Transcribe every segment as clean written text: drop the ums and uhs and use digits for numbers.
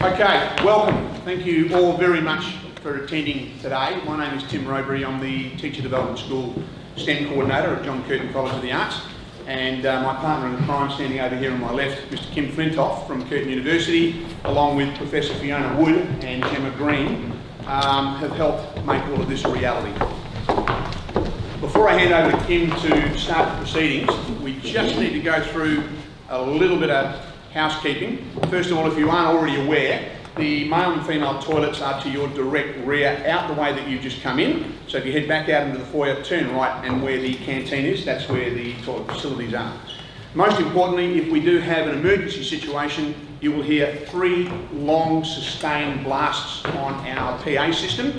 Okay, welcome. Thank you all very much for attending today. My name is Tim Rowbury. I'm the Teacher Development School STEM Coordinator at John Curtin College of the Arts. And my partner in crime standing over here on my left, Mr. Kim Flintoff from Curtin University, along with Professor Fiona Wood and Gemma Green, have helped make all of this a reality. Before I hand over to Kim to start the proceedings, we just need to go through a little bit of housekeeping. First of all, if you aren't already aware, the male and female toilets are to your direct rear, out the way that you just come in. So if you head back out into the foyer, turn right, and where the canteen is, that's where the toilet facilities are. Most importantly, if we do have an emergency situation, you will hear 3 long sustained blasts on our PA system.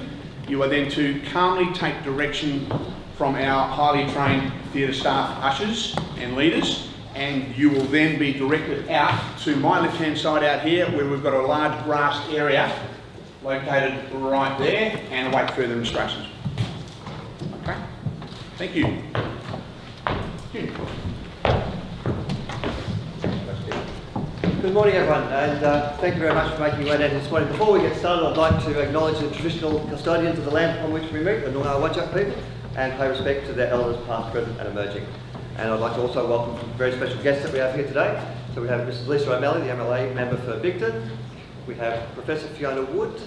You are then to calmly take direction from our highly trained theatre staff ushers and leaders, and you will then be directed out to my left-hand side out here, where we've got a large grassed area located right there, and await further instructions. Okay, thank you. Good morning, everyone, and thank you very much for making your way down this morning. Before we get started, I'd like to acknowledge the traditional custodians of the land on which we meet, the Noongar Whadjuk people, and pay respect to their elders past, present and emerging. And I'd like to also welcome some very special guests that we have here today. So we have Mrs. Lisa O'Malley, the MLA member for Bigton. We have Professor Fiona Wood,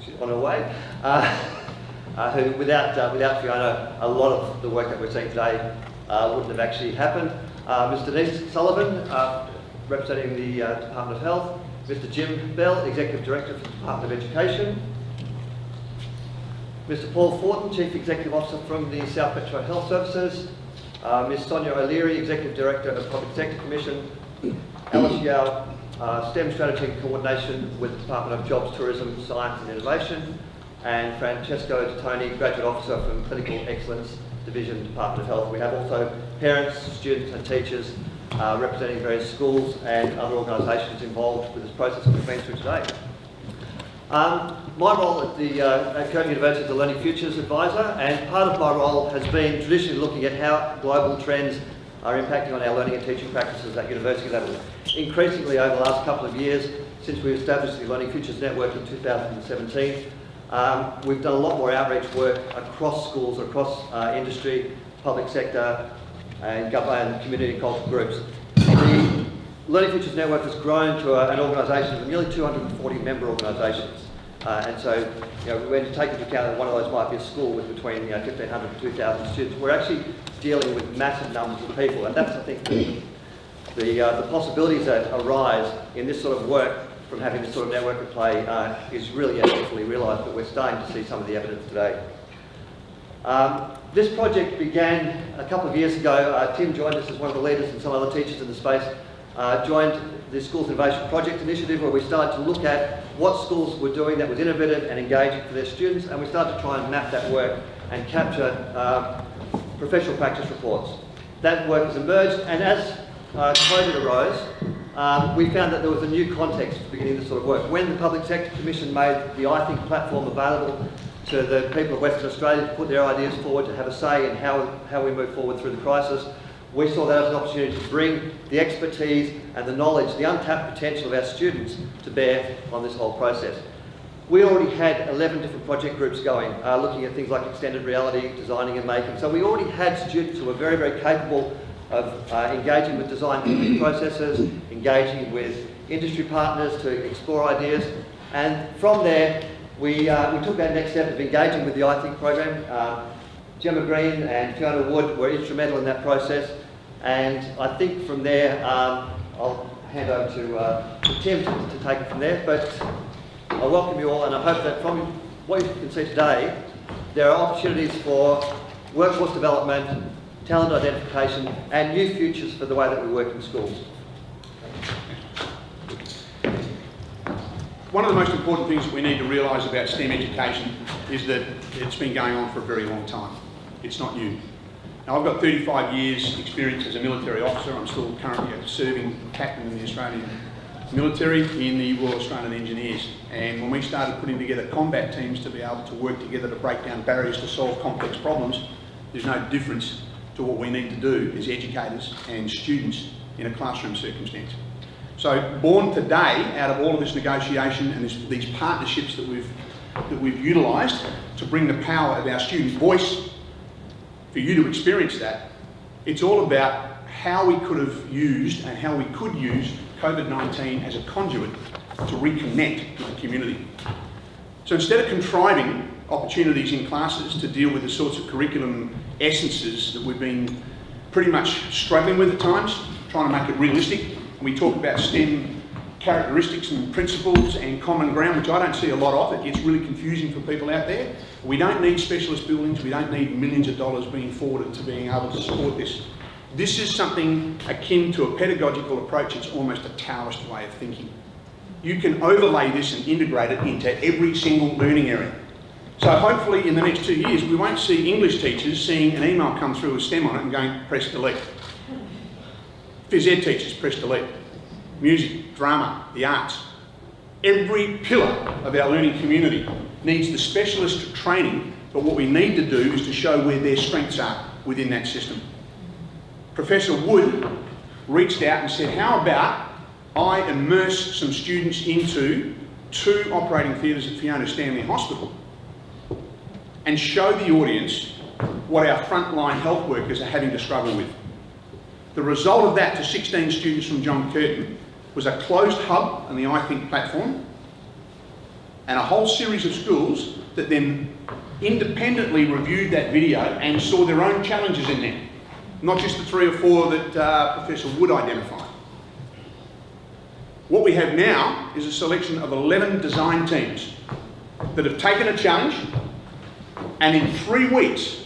she's on her way, who without Fiona, a lot of the work that we're seeing today wouldn't have actually happened. Ms. Denise Sullivan, representing the Department of Health. Mr. Jim Bell, Executive Director for the Department of Education. Mr. Paul Fortin, Chief Executive Officer from the South Metro Health Services. Ms. Sonia O'Leary, Executive Director of the Public Sector Commission. Alice Yao, STEM Strategy and Coordination with the Department of Jobs, Tourism, Science and Innovation. And Francesco Toni, Graduate Officer from Clinical Excellence Division, Department of Health. We have also parents, students and teachers representing various schools and other organisations involved with this process that we've been through today. My role at Curtin University is a Learning Futures Advisor, and part of my role has been traditionally looking at how global trends are impacting on our learning and teaching practices at university level. Increasingly over the last couple of years, since we established the Learning Futures Network in 2017, we've done a lot more outreach work across schools, across industry, public sector, and government and community and cultural groups. The Learning Futures Network has grown to an organisation of nearly 240 member organisations. And so, when you take into account that one of those might be a school with between 1,500 and 2,000 students, we're actually dealing with massive numbers of people. And that's, I think, the possibilities that arise in this sort of work from having this sort of network at play is really yet to fully realised, but we're starting to see some of the evidence today. This project began a couple of years ago. Tim joined us as one of the leaders and some other teachers in the space, joined the Schools Innovation Project initiative, where we started to look at what schools were doing that was innovative and engaging for their students, and we started to try and map that work and capture professional practice reports. That work has emerged, and as COVID arose, we found that there was a new context for beginning this sort of work. When the Public Sector Commission made the iThink platform available to the people of Western Australia to put their ideas forward, to have a say in how we move forward through the crisis, we saw that as an opportunity to bring the expertise and the knowledge, the untapped potential of our students to bear on this whole process. We already had 11 different project groups going, looking at things like extended reality, designing and making. So we already had students who were very, very capable of engaging with design thinking processes, engaging with industry partners to explore ideas. And from there, we took that next step of engaging with the iThink program. Gemma Green and Fiona Wood were instrumental in that process, and I think from there I'll hand over to Tim to take it from there. But I welcome you all, and I hope that from what you can see today, there are opportunities for workforce development, talent identification, and new futures for the way that we work in schools. One of the most important things that we need to realise about STEM education is that it's been going on for a very long time. It's not new. Now, I've got 35 years experience as a military officer. I'm still currently a serving captain in the Australian military in the Royal Australian Engineers. And when we started putting together combat teams to be able to work together to break down barriers to solve complex problems, there's no difference to what we need to do as educators and students in a classroom circumstance. So born today out of all of this negotiation and these partnerships that we've utilised to bring the power of our student voice for you to experience that, it's all about how we could have used and how we could use COVID-19 as a conduit to reconnect with the community. So instead of contriving opportunities in classes to deal with the sorts of curriculum essences that we've been pretty much struggling with at times, trying to make it realistic, we talk about STEM characteristics and principles and common ground, which I don't see a lot of. It gets really confusing for people out there. We don't need specialist buildings. We don't need millions of dollars being forwarded to being able to support this. This is something akin to a pedagogical approach. It's almost a Taoist way of thinking. You can overlay this and integrate it into every single learning area. So hopefully in the next 2 years, we won't see English teachers seeing an email come through with STEM on it and going, press delete. Phys ed teachers, press delete. Music, drama, the arts. Every pillar of our learning community needs the specialist training, but what we need to do is to show where their strengths are within that system. Professor Wood reached out and said, how about I immerse some students into 2 operating theatres at Fiona Stanley Hospital and show the audience what our frontline health workers are having to struggle with. The result of that to 16 students from John Curtin was a closed hub on the iThink platform and a whole series of schools that then independently reviewed that video and saw their own challenges in there, not just the 3 or 4 that Professor Wood identified. What we have now is a selection of 11 design teams that have taken a challenge and in 3 weeks,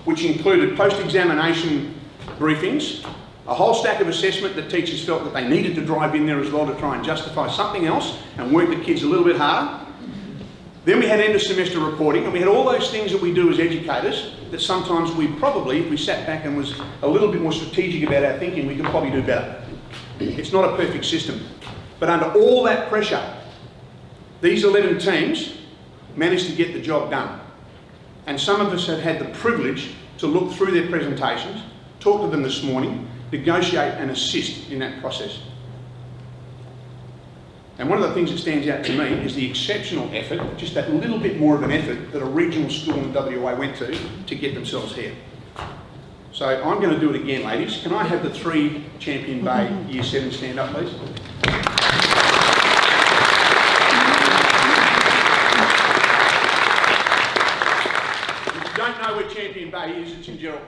which included post-examination briefings, a whole stack of assessment that teachers felt that they needed to drive in there as well to try and justify something else and work the kids a little bit harder. Then we had end of semester reporting, and we had all those things that we do as educators that sometimes we probably, if we sat back and was a little bit more strategic about our thinking, we could probably do better. It's not a perfect system. But under all that pressure, these 11 teams managed to get the job done. And some of us have had the privilege to look through their presentations, talk to them this morning, negotiate and assist in that process. And one of the things that stands out to me is the exceptional effort, just that little bit more of an effort that a regional school in WA went to get themselves here. So I'm going to do it again, ladies. Can I have the 3 Champion Bay Year 7 stand up, please? If you don't know where Champion Bay is, it's in Gerald.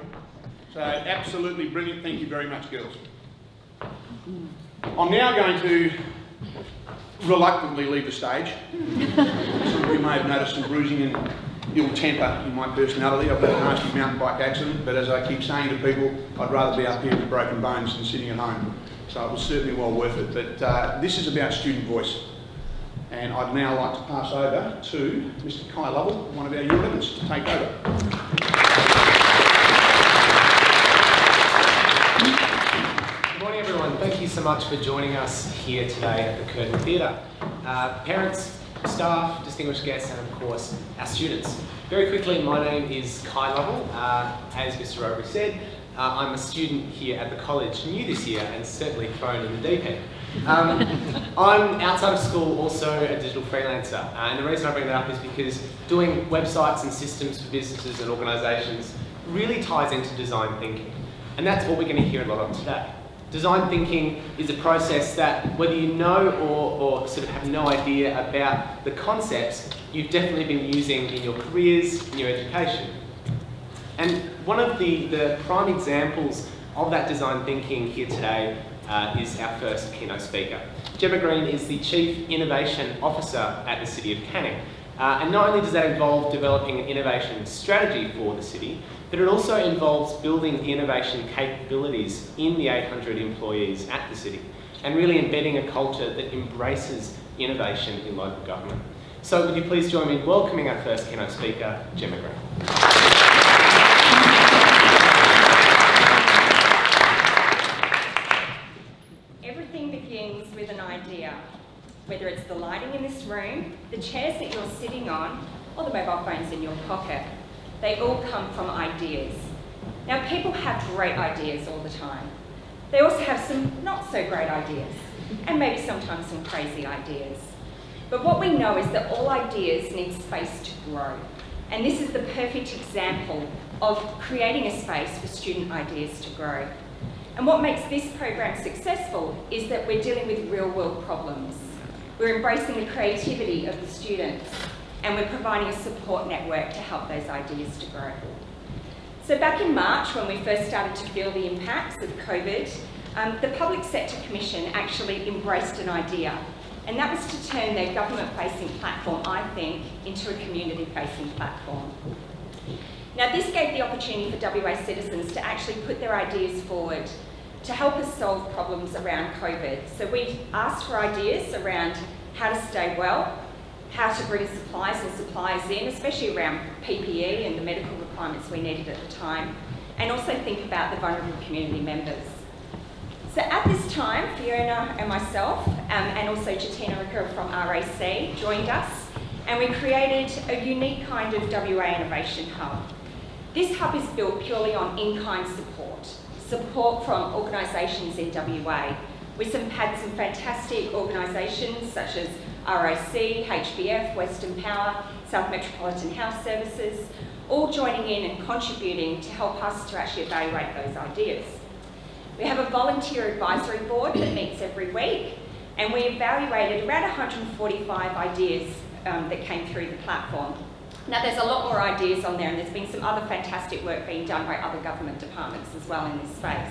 So absolutely brilliant. Thank you very much, girls. I'm now going to reluctantly leave the stage. Some of you may have noticed some bruising and ill temper in my personality. I've had a nasty mountain bike accident, but as I keep saying to people, I'd rather be up here with broken bones than sitting at home. So it was certainly well worth it. But this is about student voice. And I'd now like to pass over to Mr. Kai Lovell, one of our year 11s, to take over. Thank you so much for joining us here today at the Curtin Theatre. Parents, staff, distinguished guests, and of course our students. Very quickly, my name is Kai Lovell. As Mr. Roberry said, I'm a student here at the college, new this year and certainly thrown in the deep end. I'm outside of school also a digital freelancer, and the reason I bring that up is because doing websites and systems for businesses and organisations really ties into design thinking, and that's what we're going to hear a lot of today. Design thinking is a process that, whether you know or sort of have no idea about the concepts, you've definitely been using in your careers, in your education. And one of the prime examples of that design thinking here today is our first keynote speaker. Gemma Green is the Chief Innovation Officer at the City of Canning. And not only does that involve developing an innovation strategy for the city, but it also involves building the innovation capabilities in the 800 employees at the city and really embedding a culture that embraces innovation in local government. So would you please join me in welcoming our first keynote speaker, Gemma Green. Everything begins with an idea, whether it's the lighting in this room, the chairs that you're sitting on, or the mobile phones in your pocket. They all come from ideas. Now, people have great ideas all the time, They also have some not so great ideas, and maybe sometimes some crazy ideas. But what we know is that all ideas need space to grow. And this is the perfect example of creating a space for student ideas to grow. And what makes this program successful is that we're dealing with real world problems. We're embracing the creativity of the students, and we're providing a support network to help those ideas to grow. So back in March, when we first started to feel the impacts of COVID, the Public Sector Commission actually embraced an idea, and that was to turn their government-facing platform, iThink, into a community-facing platform. Now, this gave the opportunity for WA citizens to actually put their ideas forward to help us solve problems around COVID. So we asked for ideas around how to stay well, how to bring supplies and supplies in, especially around PPE and the medical requirements we needed at the time, and also think about the vulnerable community members. So at this time, Fiona and myself, and also Jatina Ricca from RAC joined us, and we created a unique kind of WA Innovation Hub. This hub is built purely on in-kind support from organisations in WA. We've had some fantastic organisations such as RAC, HBF, Western Power, South Metropolitan Health Services, all joining in and contributing to help us to actually evaluate those ideas. We have a volunteer advisory board that meets every week, and we evaluated around 145 ideas that came through the platform. Now there's a lot more ideas on there, and there's been some other fantastic work being done by other government departments as well in this space.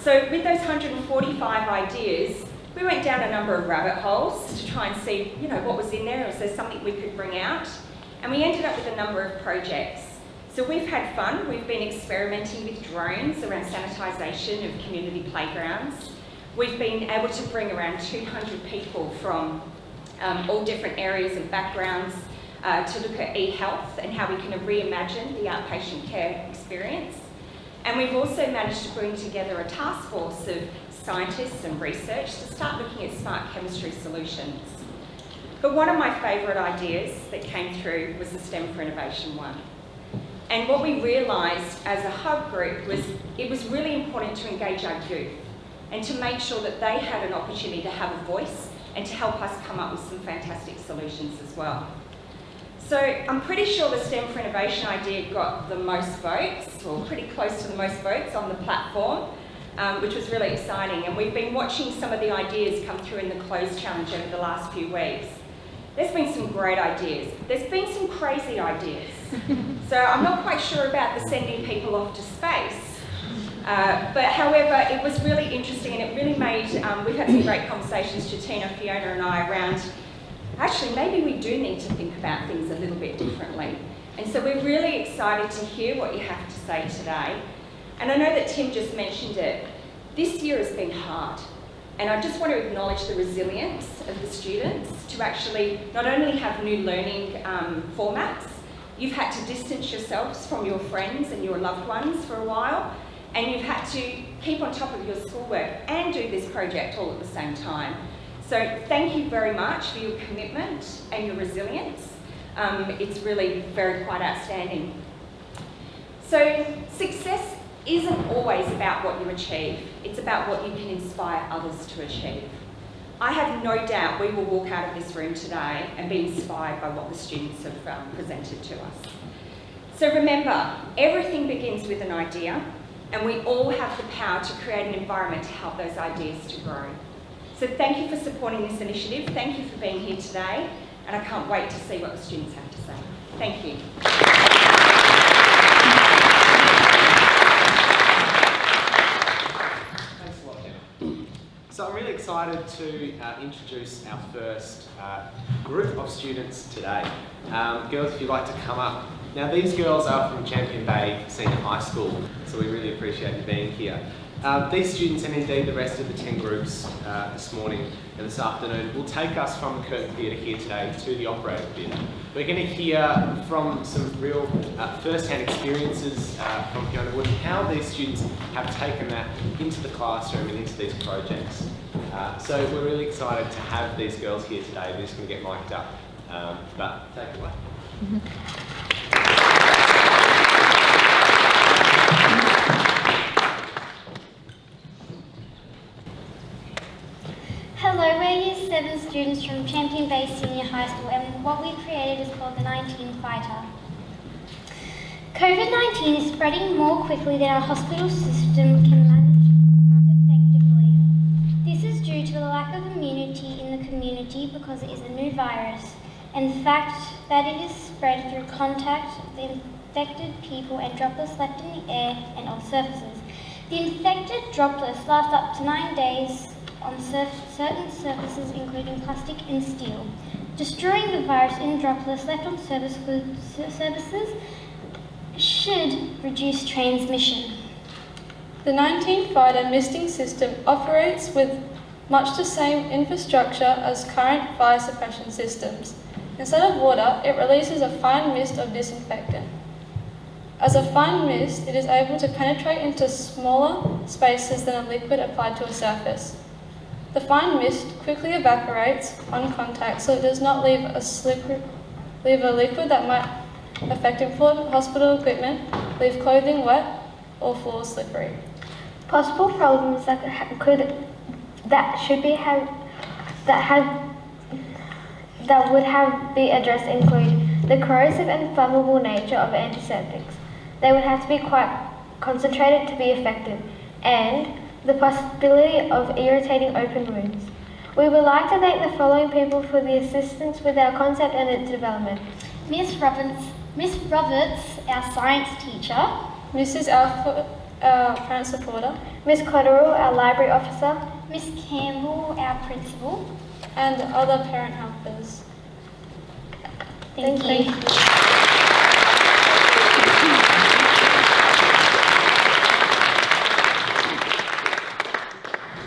So with those 145 ideas, we went down a number of rabbit holes to try and see, what was in there, or is there something we could bring out? And we ended up with a number of projects. So we've had fun. We've been experimenting with drones around sanitisation of community playgrounds. We've been able to bring around 200 people from all different areas and backgrounds to look at e-health and how we can reimagine the outpatient care experience. And we've also managed to bring together a task force of scientists and research to start looking at smart chemistry solutions. But one of my favourite ideas that came through was the STEM4Innovation one. And what we realised as a hub group was it was really important to engage our youth and to make sure that they had an opportunity to have a voice and to help us come up with some fantastic solutions as well. So I'm pretty sure the STEM4Innovation idea got the most votes, or pretty close to the most votes on the platform, which was really exciting. And we've been watching some of the ideas come through in the closed challenge over the last few weeks. There's been some great ideas. There's been some crazy ideas. So I'm not quite sure about the sending people off to space. But however, it was really interesting, and it really made, we've had some great conversations, Jatina, Fiona and I, around actually maybe we do need to think about things a little bit differently. And so we're really excited to hear what you have to say today. And I know that Tim just mentioned it. This year has been hard. And I just want to acknowledge the resilience of the students to actually not only have new learning formats, you've had to distance yourselves from your friends and your loved ones for a while, and you've had to keep on top of your schoolwork and do this project all at the same time. So thank you very much for your commitment and your resilience. It's really quite outstanding. So success isn't always about what you achieve, it's about what you can inspire others to achieve. I have no doubt we will walk out of this room today and be inspired by what the students have presented to us. So remember, everything begins with an idea, and we all have the power to create an environment to help those ideas to grow. So thank you for supporting this initiative, thank you for being here today, and I can't wait to see what the students have to say. Thank you. So I'm really excited to introduce our first group of students today. Girls, if you'd like to come up. Now these girls are from Champion Bay Senior High School, so we really appreciate you being here. These students, and indeed the rest of the 10 groups this morning and this afternoon, will take us from the Curtin Theatre here today to the Operator Theatre. We're going to hear from some real first-hand experiences from Fiona Wood, how these students have taken that into the classroom and into these projects. So we're really excited to have these girls here today. They're just going to get mic'd up, but take it away. Hello, we're Year 7 students from Champion Bay Senior High School, and what we've created is called the 19 Fighter. COVID-19 is spreading more quickly than our hospital system can manage effectively. This is due to the lack of immunity in the community because it is a new virus, and the fact that it is spread through contact with infected people and droplets left in the air and on surfaces. The infected droplets last up to 9 days on certain surfaces, including plastic and steel. Destroying the virus in droplets left on surfaces should reduce transmission. The 19 Fighter misting system operates with much the same infrastructure as current fire suppression systems. Instead of water, it releases a fine mist of disinfectant. As a fine mist, it is able to penetrate into smaller spaces than a liquid applied to a surface. The fine mist quickly evaporates on contact, so it does not leave a liquid that might affect important hospital equipment, leave clothing wet, or floors slippery. Possible problems that would have be addressed include the corrosive and flammable nature of antiseptics. They would have to be quite concentrated to be effective, and the possibility of irritating open wounds. We would like to thank the following people for the assistance with our concept and its development. Miss Roberts, our science teacher. Mrs. Alford, our parent supporter. Miss Cotterill, our library officer. Miss Campbell, our principal. And other parent helpers. Thank you.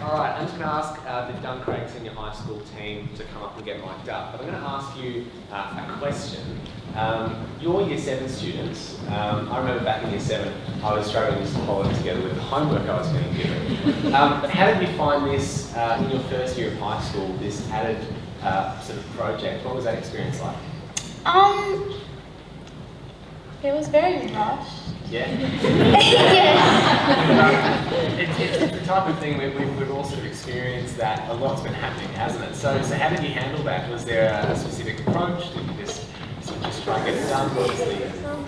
Alright, I'm just going to ask the Duncraig Senior High School team to come up and get mic'd up. But I'm going to ask you a question. You're Year 7 students. I remember back in Year 7, I was struggling to follow it together with the homework I was being given. How did you find this in your first year of high school, this added sort of project? What was that experience like? It was very rushed. Yeah? Yeah. It's the type of thing we've all sort of experienced that a lot's been happening, hasn't it? So how did you handle that? Was there a specific approach? Did you just sort of just try and get it done?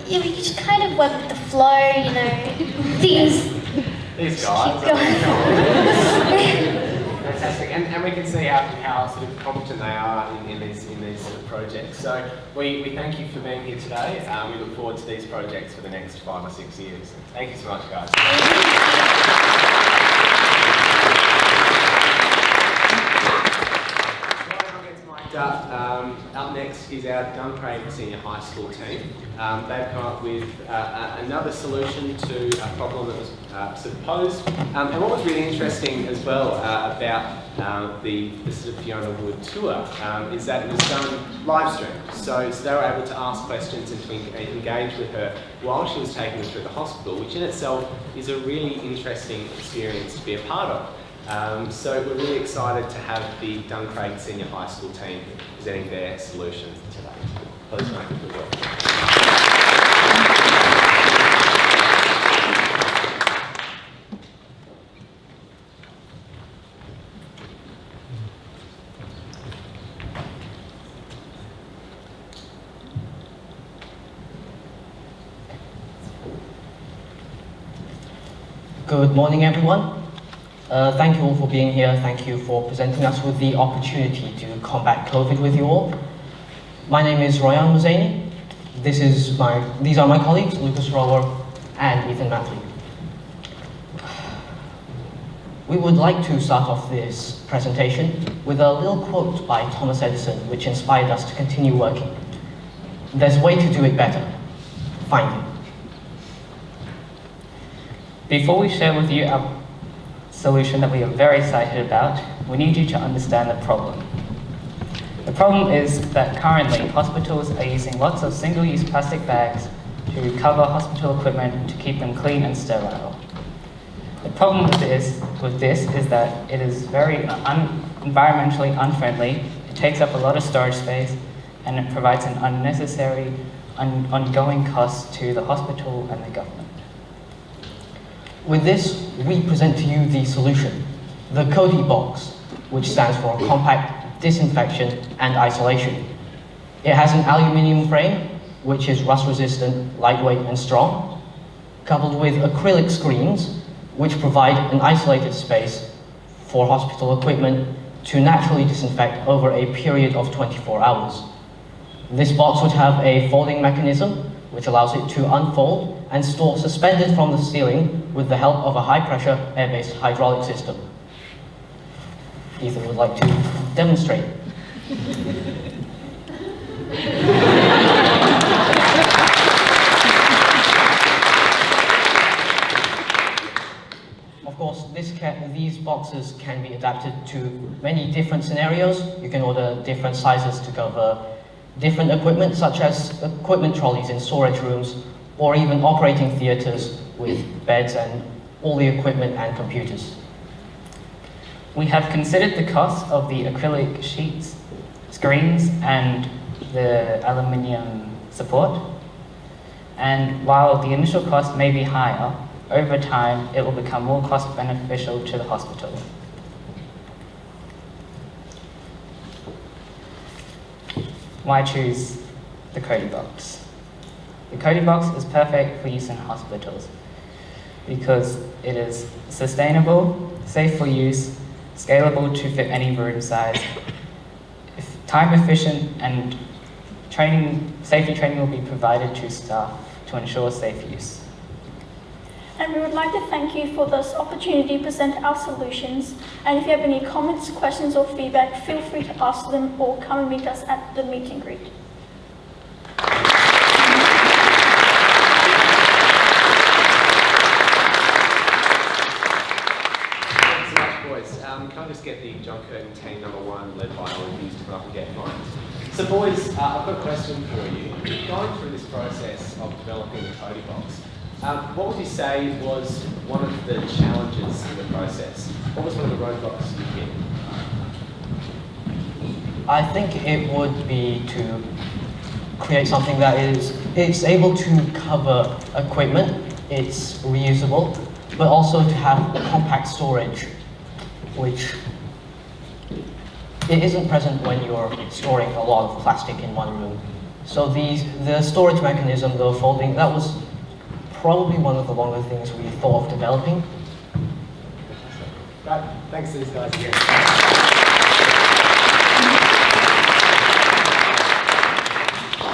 Yeah, we just kind of went with the flow, you know. These guys. Fantastic, and we can see how sort of competent they are in these sort of projects. So we thank you for being here today. We look forward to these projects for the next 5 or 6 years. Thank you so much, guys. Up next is our Duncraig Senior High School team. They've come up with another solution to a problem that was sort of posed. And what was really interesting as well about the sort of Fiona Wood tour is that it was done live streamed. So they were able to ask questions and to engage with her while she was taking them through the hospital, which in itself is a really interesting experience to be a part of. So we're really excited to have the Duncraig Senior High School team presenting their solution today. Please make it good work. Good morning, everyone. Thank you all for being here. Thank you for presenting us with the opportunity to combat COVID with you all. My name is Royan Muzaini. These are my colleagues, Lucas Rower and Ethan Matthew. We would like to start off this presentation with a little quote by Thomas Edison, which inspired us to continue working. There's a way to do it better. Find it. Before we share with you our solution that we are very excited about, we need you to understand the problem. The problem is that currently hospitals are using lots of single-use plastic bags to cover hospital equipment to keep them clean and sterile. The problem with this is that it is very environmentally unfriendly, it takes up a lot of storage space, and it provides an unnecessary ongoing cost to the hospital and the government. With this, we present to you the solution, the Cody box. which stands for compact disinfection and isolation. It has an aluminium frame, which is rust resistant, lightweight and strong, coupled with acrylic screens, which provide an isolated space for hospital equipment to naturally disinfect over a period of 24 hours. This box would have a folding mechanism, which allows it to unfold and store suspended from the ceiling with the help of a high-pressure air-based hydraulic system. Ethan would like to demonstrate. Of course, these boxes can be adapted to many different scenarios. You can order different sizes to cover different equipment, such as equipment trolleys in storage rooms, or even operating theatres with beds and all the equipment and computers. We have considered the cost of the acrylic sheets, screens, and the aluminium support. And while the initial cost may be higher, over time it will become more cost beneficial to the hospital. Why choose the Cody box? The Cody box is perfect for use in hospitals because it is sustainable, safe for use, scalable to fit any room size, time efficient, and safety training will be provided to staff to ensure safe use. And we would like to thank you for this opportunity to present our solutions. And if you have any comments, questions or feedback, feel free to ask them or come and meet us at the meet and greet. Thanks so much, boys. Can I just get the John Curtin team number 1, led by Ollie, to come up and get mine? So boys, I've got a question for you. Going through this process of developing the Cody box, what would you say was one of the challenges in the process? What was one of the roadblocks you hit? I think it would be to create something that it's able to cover equipment, it's reusable, but also to have compact storage, which it isn't present when you're storing a lot of plastic in one room. So the storage mechanism, the folding, that was probably one of the longer things we thought of developing. Right, thanks to these guys again.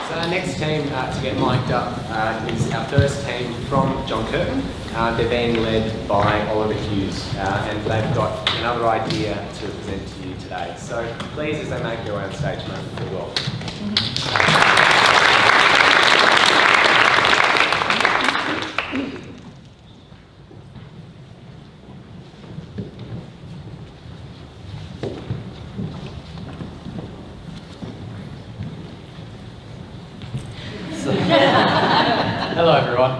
So our next team to get mic'd up is our first team from John Curtin. They're being led by Oliver Hughes, and they've got another idea to present to you today. So please, as they make their way on stage, make them feel welcome. Hello everyone.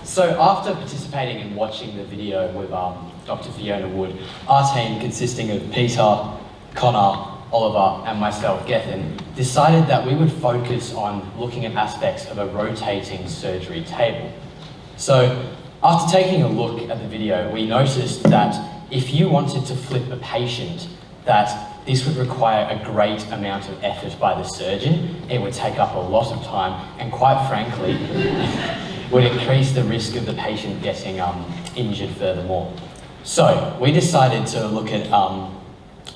So after participating and watching the video with Dr. Fiona Wood, our team consisting of Peter, Connor, Oliver and myself, Gethin, decided that we would focus on looking at aspects of a rotating surgery table. So after taking a look at the video, we noticed that if you wanted to flip a patient, that this would require a great amount of effort by the surgeon. It would take up a lot of time and quite frankly, would increase the risk of the patient getting injured furthermore. So we decided to look at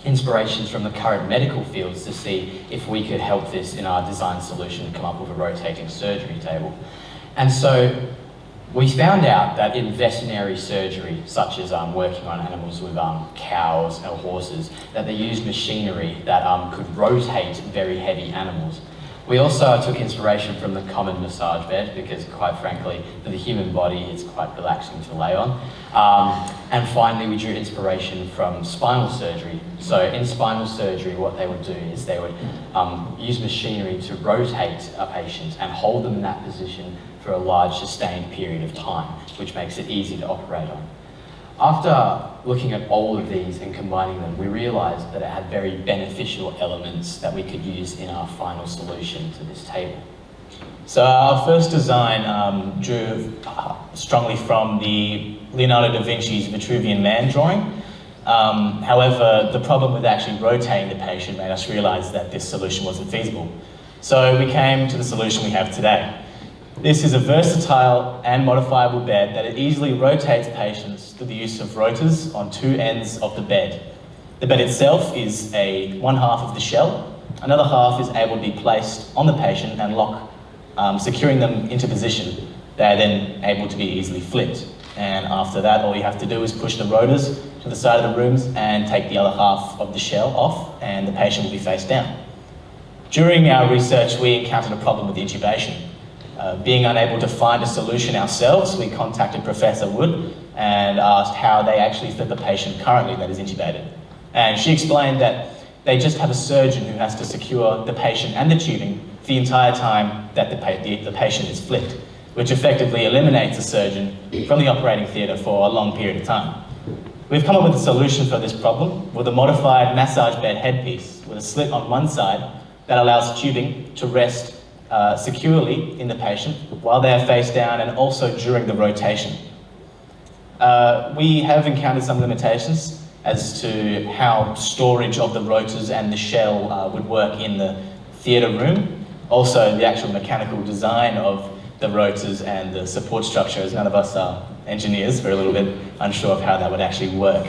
inspirations from the current medical fields to see if we could help this in our design solution to come up with a rotating surgery table. And so we found out that in veterinary surgery, such as working on animals with cows or horses, that they used machinery that could rotate very heavy animals. We also took inspiration from the common massage bed because, quite frankly, for the human body, it's quite relaxing to lay on. And finally, we drew inspiration from spinal surgery. So in spinal surgery, what they would do is they would use machinery to rotate a patient and hold them in that position for a large sustained period of time, which makes it easy to operate on. After looking at all of these and combining them, we realised that it had very beneficial elements that we could use in our final solution to this table. So our first design drew strongly from the Leonardo da Vinci's Vitruvian Man drawing. However, the problem with actually rotating the patient made us realise that this solution wasn't feasible. So we came to the solution we have today. This is a versatile and modifiable bed that it easily rotates patients through the use of rotors on two ends of the bed. The bed itself is one half of the shell. Another half is able to be placed on the patient and lock, securing them into position. They are then able to be easily flipped. And after that, all you have to do is push the rotors to the side of the rooms and take the other half of the shell off, and the patient will be face down. During our research, we encountered a problem with intubation. Being unable to find a solution ourselves, we contacted Professor Wood and asked how they actually flip a patient currently that is intubated. And she explained that they just have a surgeon who has to secure the patient and the tubing for the entire time that the patient is flipped, which effectively eliminates the surgeon from the operating theatre for a long period of time. We've come up with a solution for this problem with a modified massage bed headpiece with a slit on one side that allows tubing to rest securely in the patient while they are face down and also during the rotation. We have encountered some limitations as to how storage of the rotors and the shell would work in the theatre room. Also, the actual mechanical design of the rotors and the support structure, as none of us are engineers, we're a little bit unsure of how that would actually work.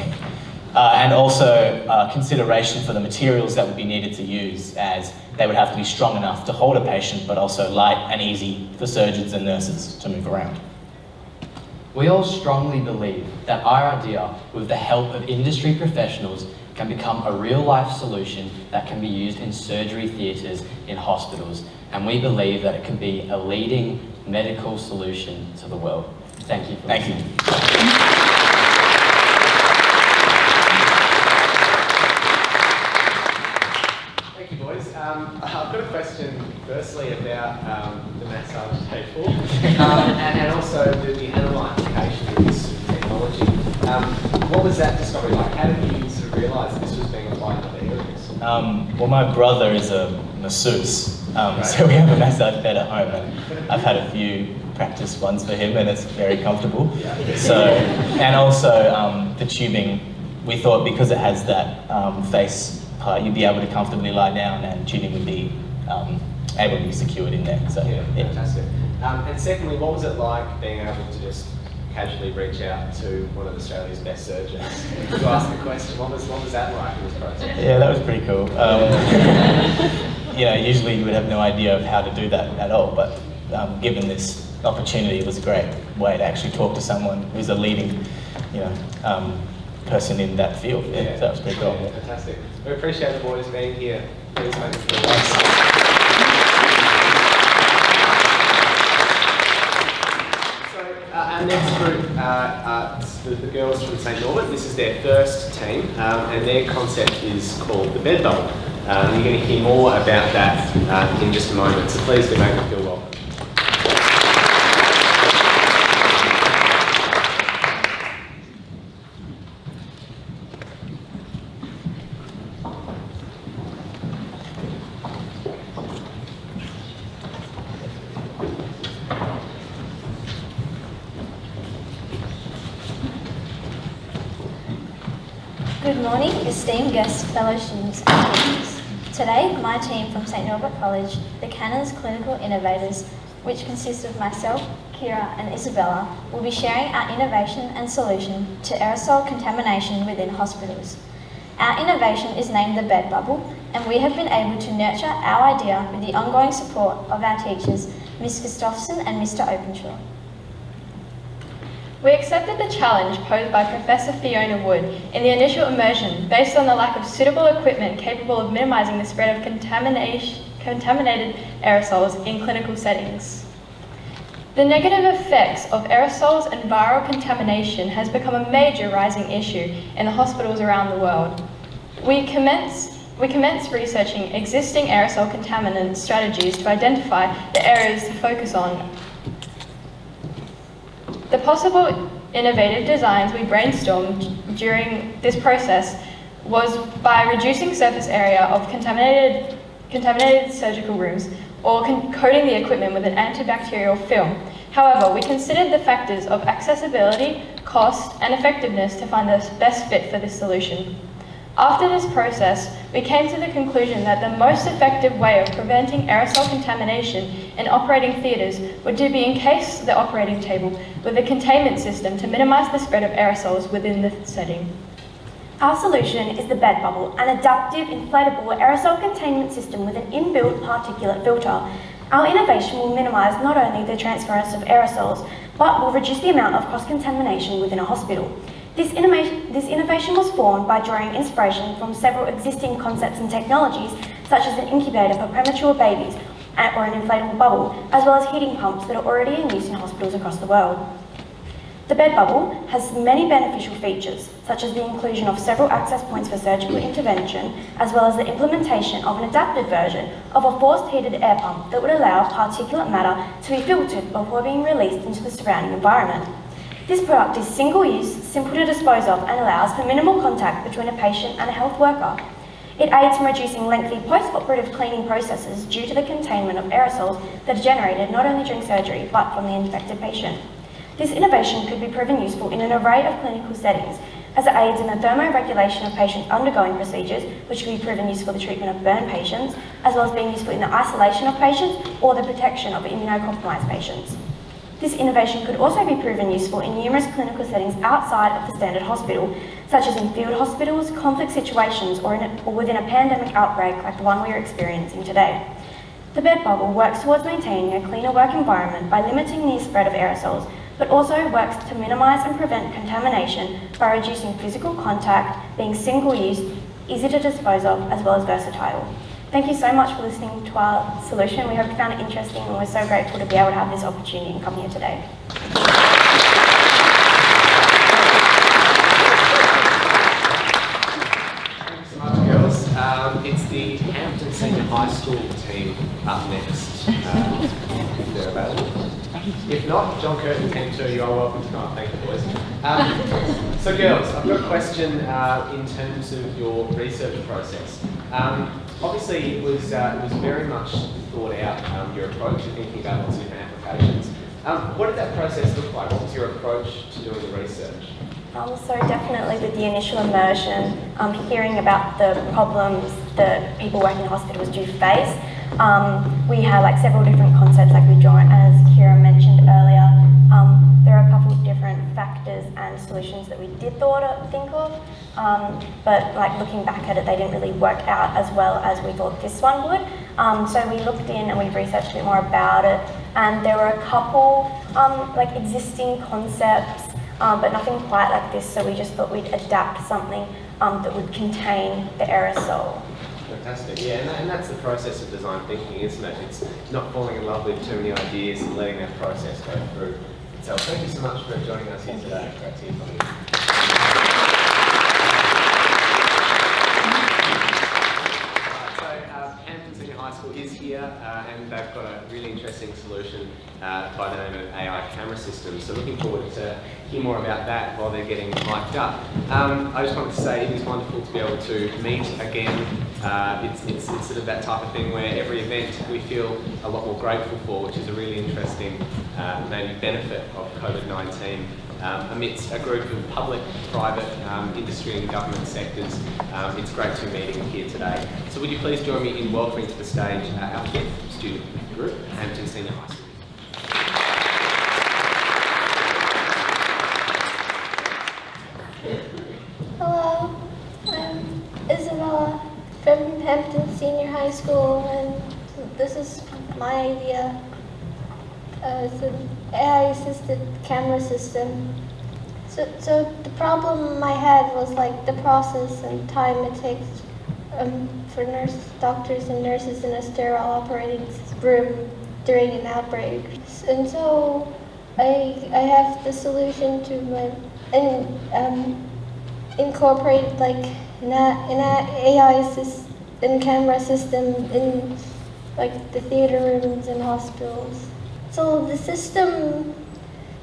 And also consideration for the materials that would be needed to use, as they would have to be strong enough to hold a patient, but also light and easy for surgeons and nurses to move around. We all strongly believe that our idea, with the help of industry professionals, can become a real-life solution that can be used in surgery theatres in hospitals, and we believe that it can be a leading medical solution to the world. Thank you. Thank you. Thank you, boys. I've got a question, firstly, about the massage table and also the animal application of this technology. What was that discovery like? How did you sort of realise that this was being applied to other areas? Well, my brother is a masseuse, so we have a massage bed at home, and I've had a few practice ones for him, and it's very comfortable. So, and also the tubing, we thought because it has that face part, you'd be able to comfortably lie down, and tubing would be able to be secured in there. So, yeah, fantastic. And secondly, what was it like being able to just casually reach out to one of Australia's best surgeons to ask a question? What was that like in this process? Yeah, that was pretty cool. You know, usually you would have no idea of how to do that at all, but given this opportunity, it was a great way to actually talk to someone who's a leading, person in that field. Yeah, so that was pretty cool. Yeah, fantastic. We appreciate the boys being here. Please make them feel Our next group, the girls from St Norbert, this is their first team, and their concept is called the bed bubble. You're going to hear more about that in just a moment, so please do make them feel welcome. Good morning, esteemed guests, fellow students and teachers. Today, my team from St Norbert College, the Cannons Clinical Innovators, which consists of myself, Kira and Isabella, will be sharing our innovation and solution to aerosol contamination within hospitals. Our innovation is named the bed bubble, and we have been able to nurture our idea with the ongoing support of our teachers, Ms. Gustafsson and Mr. Openshaw. We accepted the challenge posed by Professor Fiona Wood in the initial immersion based on the lack of suitable equipment capable of minimising the spread of contaminated aerosols in clinical settings. The negative effects of aerosols and viral contamination has become a major rising issue in the hospitals around the world. We commenced researching existing aerosol contaminant strategies to identify the areas to focus on. The possible innovative designs we brainstormed during this process was by reducing surface area of contaminated surgical rooms or coating the equipment with an antibacterial film. However, we considered the factors of accessibility, cost, and effectiveness to find the best fit for this solution. After this process, we came to the conclusion that the most effective way of preventing aerosol contamination in operating theatres would be encase the operating table with a containment system to minimise the spread of aerosols within the setting. Our solution is the bed bubble, an adaptive inflatable aerosol containment system with an inbuilt particulate filter. Our innovation will minimise not only the transference of aerosols, but will reduce the amount of cross-contamination within a hospital. This innovation was formed by drawing inspiration from several existing concepts and technologies, such as an incubator for premature babies or an inflatable bubble, as well as heating pumps that are already in use in hospitals across the world. The bed bubble has many beneficial features, such as the inclusion of several access points for surgical intervention, as well as the implementation of an adapted version of a forced heated air pump that would allow particulate matter to be filtered before being released into the surrounding environment. This product is single-use, simple to dispose of, and allows for minimal contact between a patient and a health worker. It aids in reducing lengthy post-operative cleaning processes due to the containment of aerosols that are generated not only during surgery, but from the infected patient. This innovation could be proven useful in an array of clinical settings, as it aids in the thermoregulation of patients undergoing procedures, which could be proven useful for the treatment of burn patients, as well as being useful in the isolation of patients or the protection of immunocompromised patients. This innovation could also be proven useful in numerous clinical settings outside of the standard hospital, such as in field hospitals, conflict situations, or within a pandemic outbreak like the one we are experiencing today. The bed bubble works towards maintaining a cleaner work environment by limiting the spread of aerosols, but also works to minimise and prevent contamination by reducing physical contact, being single-use, easy to dispose of, as well as versatile. Thank you so much for listening to our solution. We hope you found it interesting, and we're so grateful to be able to have this opportunity and come here today. Thanks so much, girls. It's the Hampton Senior High School team up next, if they're available. If not, John Curtin came too. You are welcome to come up. Thank you, boys. So, girls, I've got a question in terms of your research process. Obviously, it was very much thought out, your approach to thinking about lots of different applications. What did that process look like? What was your approach to doing the research? So definitely with the initial immersion, hearing about the problems that people working in hospitals do face, we had like several different concepts like we draw, as Kira mentioned earlier. There are a couple of different factors and solutions that we did think of, but like looking back at it, they didn't really work out as well as we thought this one would. So we looked in and we researched a bit more about it, and there were a couple like existing concepts, but nothing quite like this, so we just thought we'd adapt something that would contain the aerosol. Fantastic, yeah, and that's the process of design thinking, isn't it? It's not falling in love with too many ideas and letting that process go through itself. Thank you so much for joining us here today. Great to hear from you. Hampton Senior High School is here, and they've got a really interesting solution by the name of AI camera systems. So looking forward to hear more about that while they're getting mic'd up. I just wanted to say it is wonderful to be able to meet again. It's sort of that type of thing where every event we feel a lot more grateful for, which is a really interesting maybe benefit of COVID-19. Amidst a group of public, private, industry and government sectors. It's great to be meeting here today. So would you please join me in welcoming to the stage our fifth student group, Hampton Senior High School. Hello, I'm Isabella from Hampton Senior High School, and this is my idea. It's an AI-assisted camera system. So the problem I had was like the process and time it takes for doctors and nurses in a sterile operating room during an outbreak. And so I have the solution to incorporate like an AI camera system in like the theater rooms and hospitals. So the system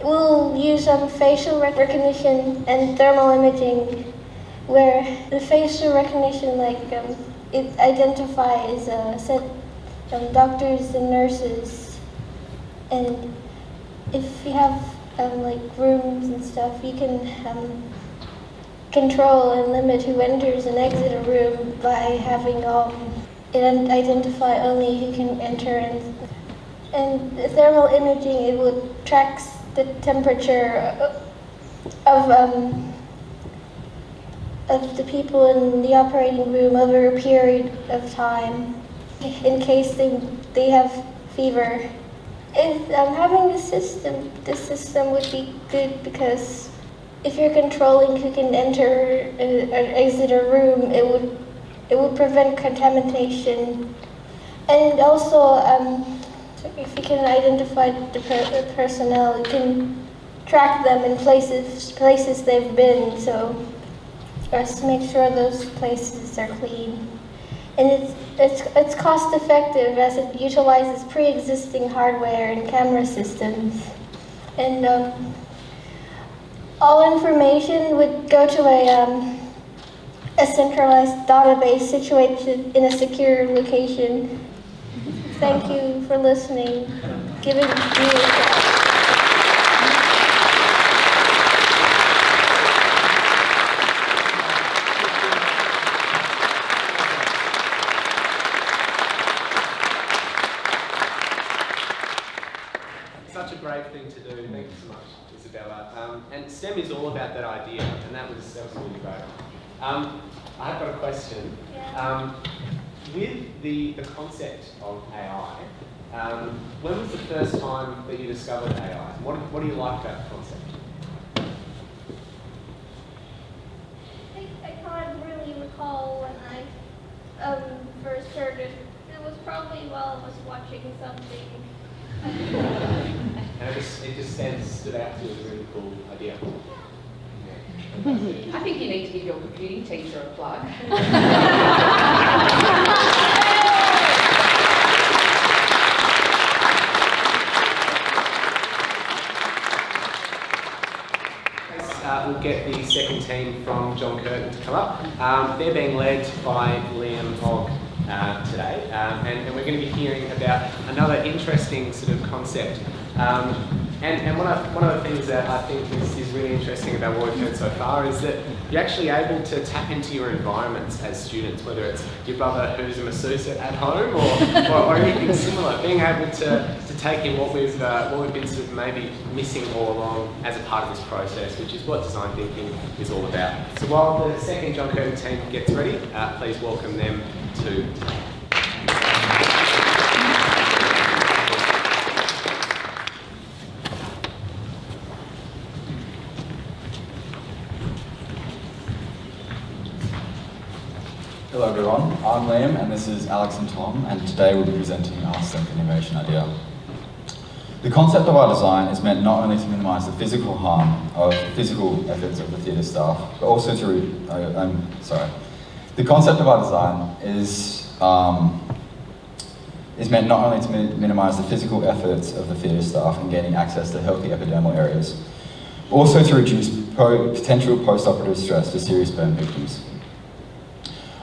will use facial recognition and thermal imaging, where the facial recognition, it identifies a set of doctors and nurses, and if you have like rooms and stuff, you can control and limit who enters and exit a room by having it identify only who can enter, and the thermal imaging, it would track the temperature of the people in the operating room over a period of time in case they have fever. Having this system would be good because if you're controlling who can enter and exit a room, it would prevent contamination. And also, if you can identify the personnel, you can track them in places they've been, so just make sure those places are clean. And it's cost effective as it utilizes pre-existing hardware and camera systems. And all information would go to a centralized database situated in a secure location. Thank you for listening. Giving me a Such a great thing to do. Thank you so much, Isabella. And STEM is all about that idea, and that was really great. I've got a question. With the concept of AI, when was the first time that you discovered AI? What do you like about the concept? I can't really recall when I first heard it. It was probably while I was watching something. And it just stood out to you as a really cool idea. I think you need to give your computing teacher a plug. We'll get the second team from John Curtin to come up. They're being led by Liam Hogg today, and we're going to be hearing about another interesting sort of concept. And one of the things that I think is really interesting about what we've heard so far is that you're actually able to tap into your environments as students, whether it's your brother who's a masseuse at home or anything similar, being able to take in what we've been sort of maybe missing all along as a part of this process, which is what design thinking is all about. So while the second John Curtin team gets ready, please welcome them to Hello everyone, I'm Liam and this is Alex and Tom, and today we'll be presenting our STEM4Innovation idea. The concept of our design is meant not only to minimise the physical harm of physical efforts of the theatre staff, but also the concept of our design is meant not only to minimise the physical efforts of the theatre staff in gaining access to healthy epidermal areas, but also to reduce potential post-operative stress for serious burn victims.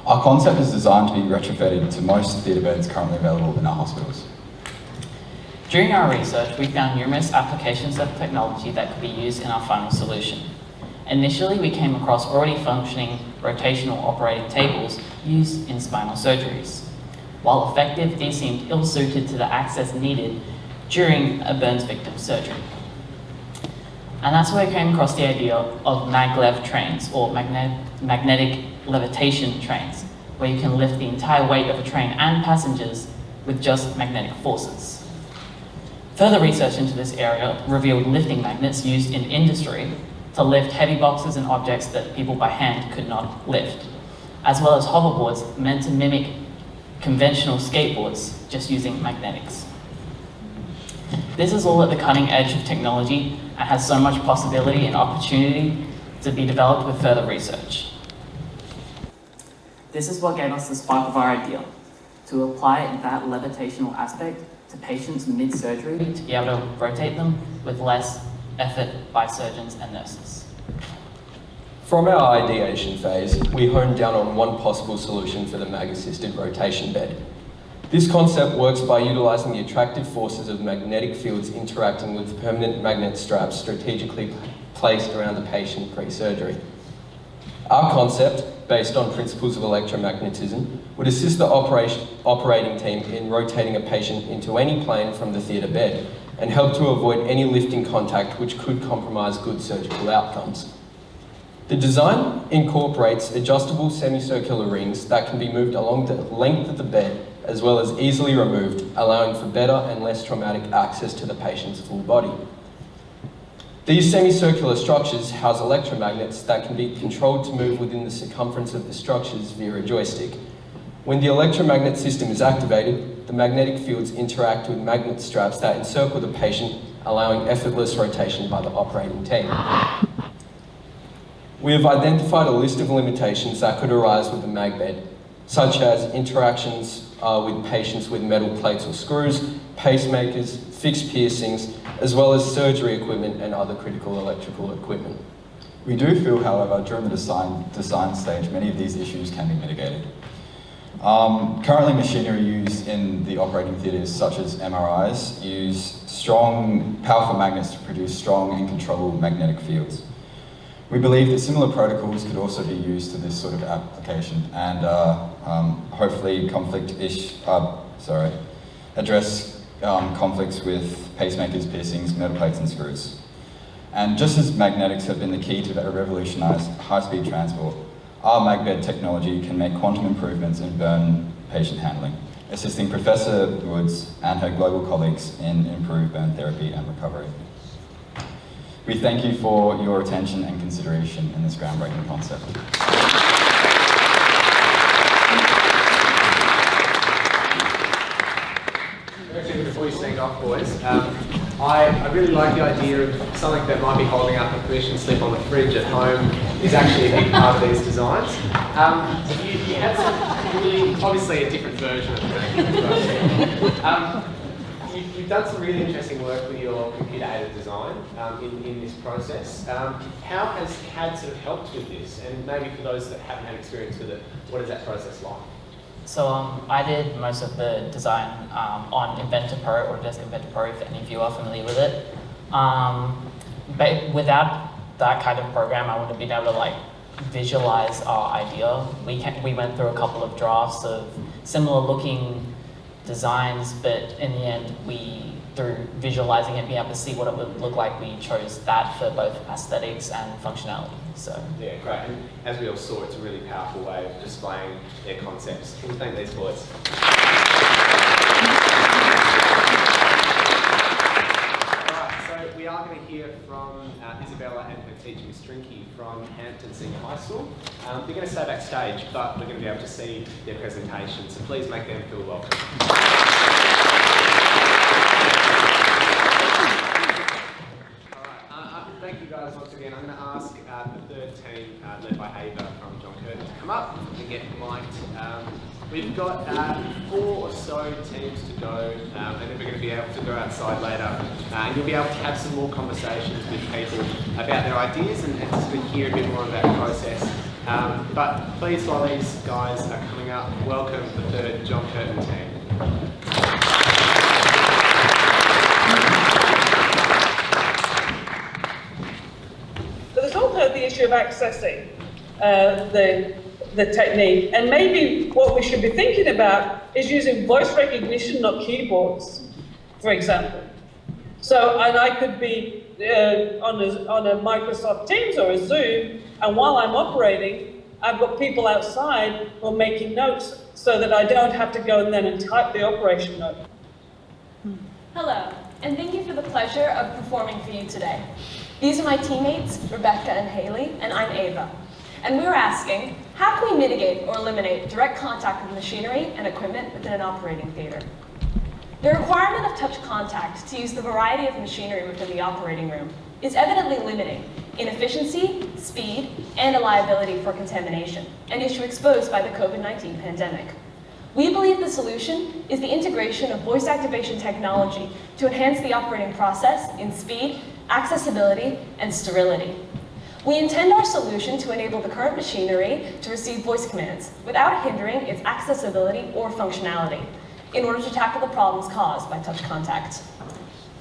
Our concept is designed to be retrofitted to most theatre beds currently available in our hospitals. During our research, we found numerous applications of technology that could be used in our final solution. Initially, we came across already functioning rotational operating tables used in spinal surgeries. While effective, these seemed ill-suited to the access needed during a burns victim's surgery. And that's where I came across the idea of maglev trains, or magnetic levitation trains, where you can lift the entire weight of a train and passengers with just magnetic forces. Further research into this area revealed lifting magnets used in industry to lift heavy boxes and objects that people by hand could not lift, as well as hoverboards meant to mimic conventional skateboards, just using magnetics. This is all at the cutting edge of technology and has so much possibility and opportunity to be developed with further research. This is what gave us the spark of our idea, to apply that levitational aspect to patients mid-surgery to be able to rotate them with less effort by surgeons and nurses. From our ideation phase, we honed down on one possible solution for the mag-assisted rotation bed. This concept works by utilising the attractive forces of magnetic fields interacting with permanent magnet straps strategically placed around the patient pre-surgery. Our concept, based on principles of electromagnetism, would assist the operating team in rotating a patient into any plane from the theatre bed and help to avoid any lifting contact which could compromise good surgical outcomes. The design incorporates adjustable semicircular rings that can be moved along the length of the bed as well as easily removed, allowing for better and less traumatic access to the patient's full body. These semicircular structures house electromagnets that can be controlled to move within the circumference of the structures via a joystick. When the electromagnet system is activated, the magnetic fields interact with magnet straps that encircle the patient, allowing effortless rotation by the operating team. We have identified a list of limitations that could arise with the magbed, such as interactions with patients with metal plates or screws, pacemakers, fixed piercings, as well as surgery equipment and other critical electrical equipment. We do feel, however, during the design stage, many of these issues can be mitigated. Currently, machinery used in the operating theatres, such as MRIs, use strong, powerful magnets to produce strong and controllable magnetic fields. We believe that similar protocols could also be used to this sort of application and hopefully address conflicts with pacemakers, piercings, metal plates and screws. And just as magnetics have been the key to revolutionize high-speed transport, our magbed technology can make quantum improvements in burn patient handling, assisting Professor Wood and her global colleagues in improved burn therapy and recovery. We thank you for your attention and consideration in this groundbreaking concept. Before you sneak off, boys, I really like the idea of something that might be holding up a permission slip on the fridge at home is actually a big part of these designs. You had some really, obviously a different version of the You've done some really interesting work with your computer-aided design in this process. How has CAD sort of helped with this? And maybe for those that haven't had experience with it, what is that process like? So I did most of the design on Inventor Pro, Autodesk Inventor Pro, if any of you are familiar with it. But without that kind of program, I wouldn't have been able to visualize our idea. We went through a couple of drafts of similar looking designs, but in the end, through visualizing it, being able to see what it would look like, we chose that for both aesthetics and functionality. So yeah, great. And as we all saw, it's a really powerful way of displaying their concepts. Can we thank these boys? Alright, so we are going to hear from Isabella and her teacher, Miss Trinky, from Hampton Senior High School. They're going to stay backstage, but we're going to be able to see their presentation, so please make them feel welcome. Thank you guys once again. I'm going to ask the third team, led by Ava from John Curtin, to come up and get mic'd. We've got 4 or so teams to go, and then we're going to be able to go outside later, and you'll be able to have some more conversations with people about their ideas and just to hear a bit more about the process. But please, while these guys are coming up, welcome the third John Curtin team. There's also the issue of accessing the technique, and maybe what we should be thinking about is using voice recognition, not keyboards, for example. So, and I could be on a Microsoft Teams or a Zoom, and while I'm operating, I've got people outside who are making notes so that I don't have to go in then and type the operation note. Hello, and thank you for the pleasure of performing for you today. These are my teammates, Rebecca and Haley, and I'm Ava. And we were asking, how can we mitigate or eliminate direct contact with machinery and equipment within an operating theatre? The requirement of touch contact to use the variety of machinery within the operating room is evidently limiting in efficiency, speed, and a liability for contamination, an issue exposed by the COVID-19 pandemic. We believe the solution is the integration of voice activation technology to enhance the operating process in speed, accessibility, and sterility. We intend our solution to enable the current machinery to receive voice commands without hindering its accessibility or functionality. in order to tackle the problems caused by touch contact.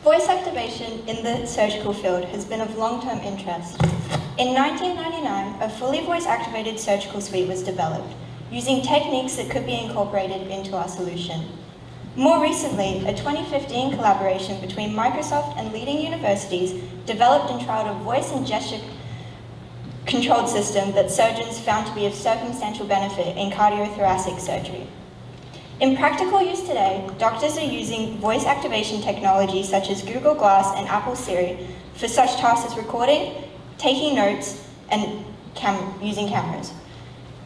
Voice activation in the surgical field has been of long-term interest. In 1999, a fully voice-activated surgical suite was developed, using techniques that could be incorporated into our solution. More recently, a 2015 collaboration between Microsoft and leading universities developed and trialed a voice and gesture controlled system that surgeons found to be of circumstantial benefit in cardiothoracic surgery. In practical use today, doctors are using voice activation technology such as Google Glass and Apple Siri for such tasks as recording, taking notes, and using cameras.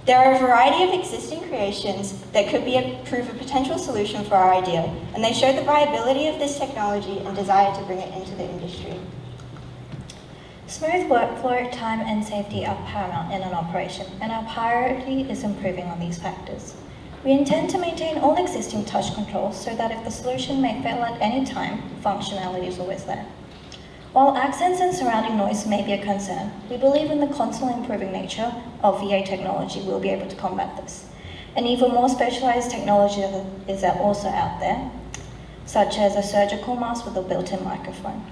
There are a variety of existing creations that could prove a potential solution for our idea, and they show the viability of this technology and desire to bring it into the industry. Smooth workflow, time and safety are paramount in an operation, and our priority is improving on these factors. We intend to maintain all existing touch controls so that if the solution may fail at any time, functionality is always there. While accents and surrounding noise may be a concern, we believe in the constantly improving nature of VA technology will be able to combat this. And even more specialized technology is also out there, such as a surgical mask with a built-in microphone.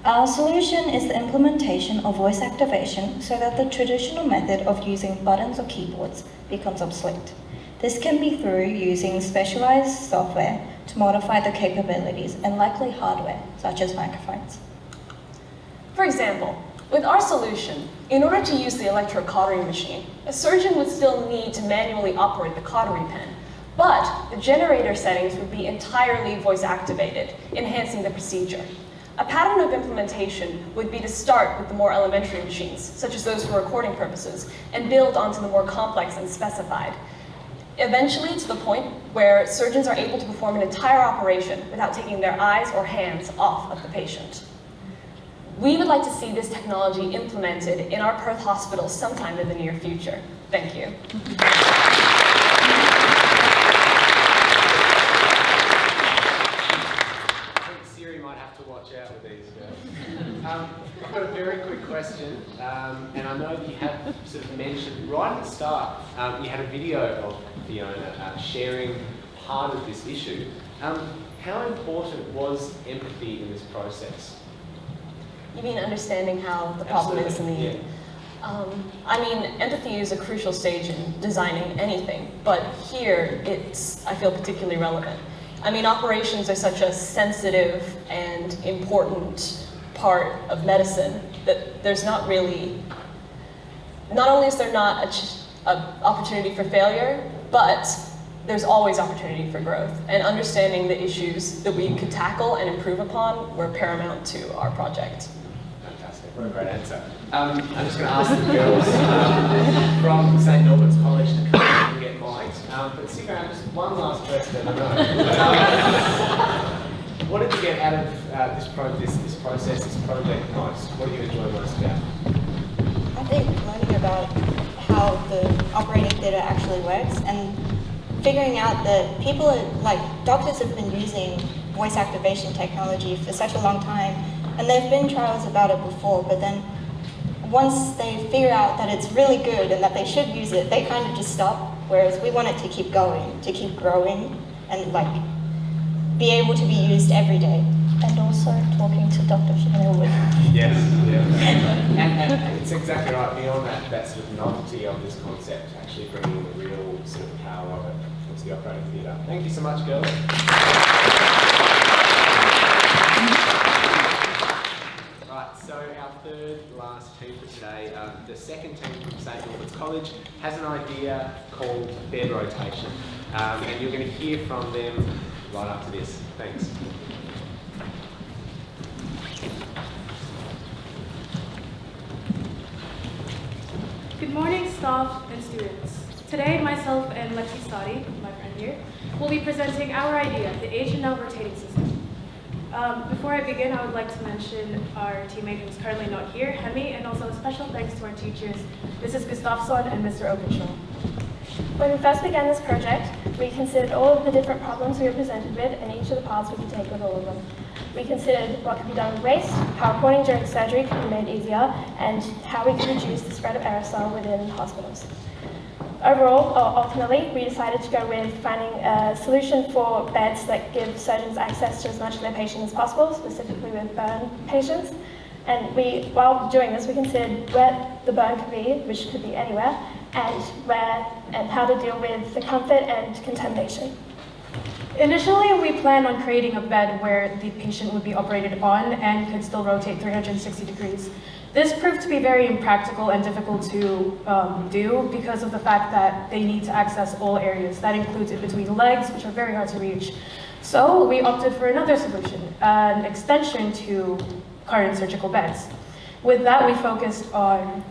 Our solution is the implementation of voice activation so that the traditional method of using buttons or keyboards becomes obsolete. This can be through using specialized software to modify the capabilities and likely hardware, such as microphones. For example, with our solution, in order to use the electrocautery machine, a surgeon would still need to manually operate the cautery pen, but the generator settings would be entirely voice activated, enhancing the procedure. A pattern of implementation would be to start with the more elementary machines, such as those for recording purposes, and build onto the more complex and specified. Eventually to the point where surgeons are able to perform an entire operation without taking their eyes or hands off of the patient. We would like to see this technology implemented in our Perth hospital sometime in the near future. Thank you. Might have to watch out with these guys. I've got a very quick question, and I know that you have sort of mentioned right at the start, you had a video of Fiona sharing part of this issue. How important was empathy in this process? You mean understanding how the problem is in the... Yeah. I mean, empathy is a crucial stage in designing anything, but here it's, I feel, particularly relevant. I mean, operations are such a sensitive and important part of medicine that there's not really, not only is there not an opportunity for failure, but there's always opportunity for growth. And understanding the issues that we could tackle and improve upon were paramount to our project. Fantastic, what a great answer. I'm just going to ask the girls from St. Norbert's College to come and get mics. But stick around, just one last question. What did you get out of this process, this project most? What do you enjoy most about it? I think learning about how the operating theatre actually works and figuring out that people, doctors have been using voice activation technology for such a long time, and there have been trials about it before, but then once they figure out that it's really good and that they should use it, they kind of just stop, whereas we want it to keep going, to keep growing, and be able to be used every day. And also talking to Dr. Fiona Wood. Yes, yeah. and it's exactly right, beyond that sort of novelty of this concept, actually bringing the real sort of power of it into the operating theatre. Thank you so much, girls. Right, so our third last team for today, the second team from St. Norbert's College has an idea called bed rotation, and you're going to hear from them right after this. Thanks. Good morning, staff and students. Today, myself and Lexi Sadi, my friend here, will be presenting our idea, the Age and Now rotating system. Before I begin, I would like to mention our teammate who is currently not here, Hemi, and also a special thanks to our teachers, Mrs. Gustafsson and Mr. Openshaw. When we first began this project, we considered all of the different problems we were presented with and each of the paths we could take with all of them. We considered what could be done with waste, how reporting during surgery could be made easier, and how we could reduce the spread of aerosol within hospitals. Overall, or ultimately, we decided to go with finding a solution for beds that give surgeons access to as much of their patients as possible, specifically with burn patients. And while doing this, we considered where the burn could be, which could be anywhere, and how to deal with the comfort and contamination. Initially, we planned on creating a bed where the patient would be operated on and could still rotate 360 degrees. This proved to be very impractical and difficult to do because of the fact that they need to access all areas. That includes in between legs, which are very hard to reach. So we opted for another solution, an extension to current surgical beds. With that, we focused on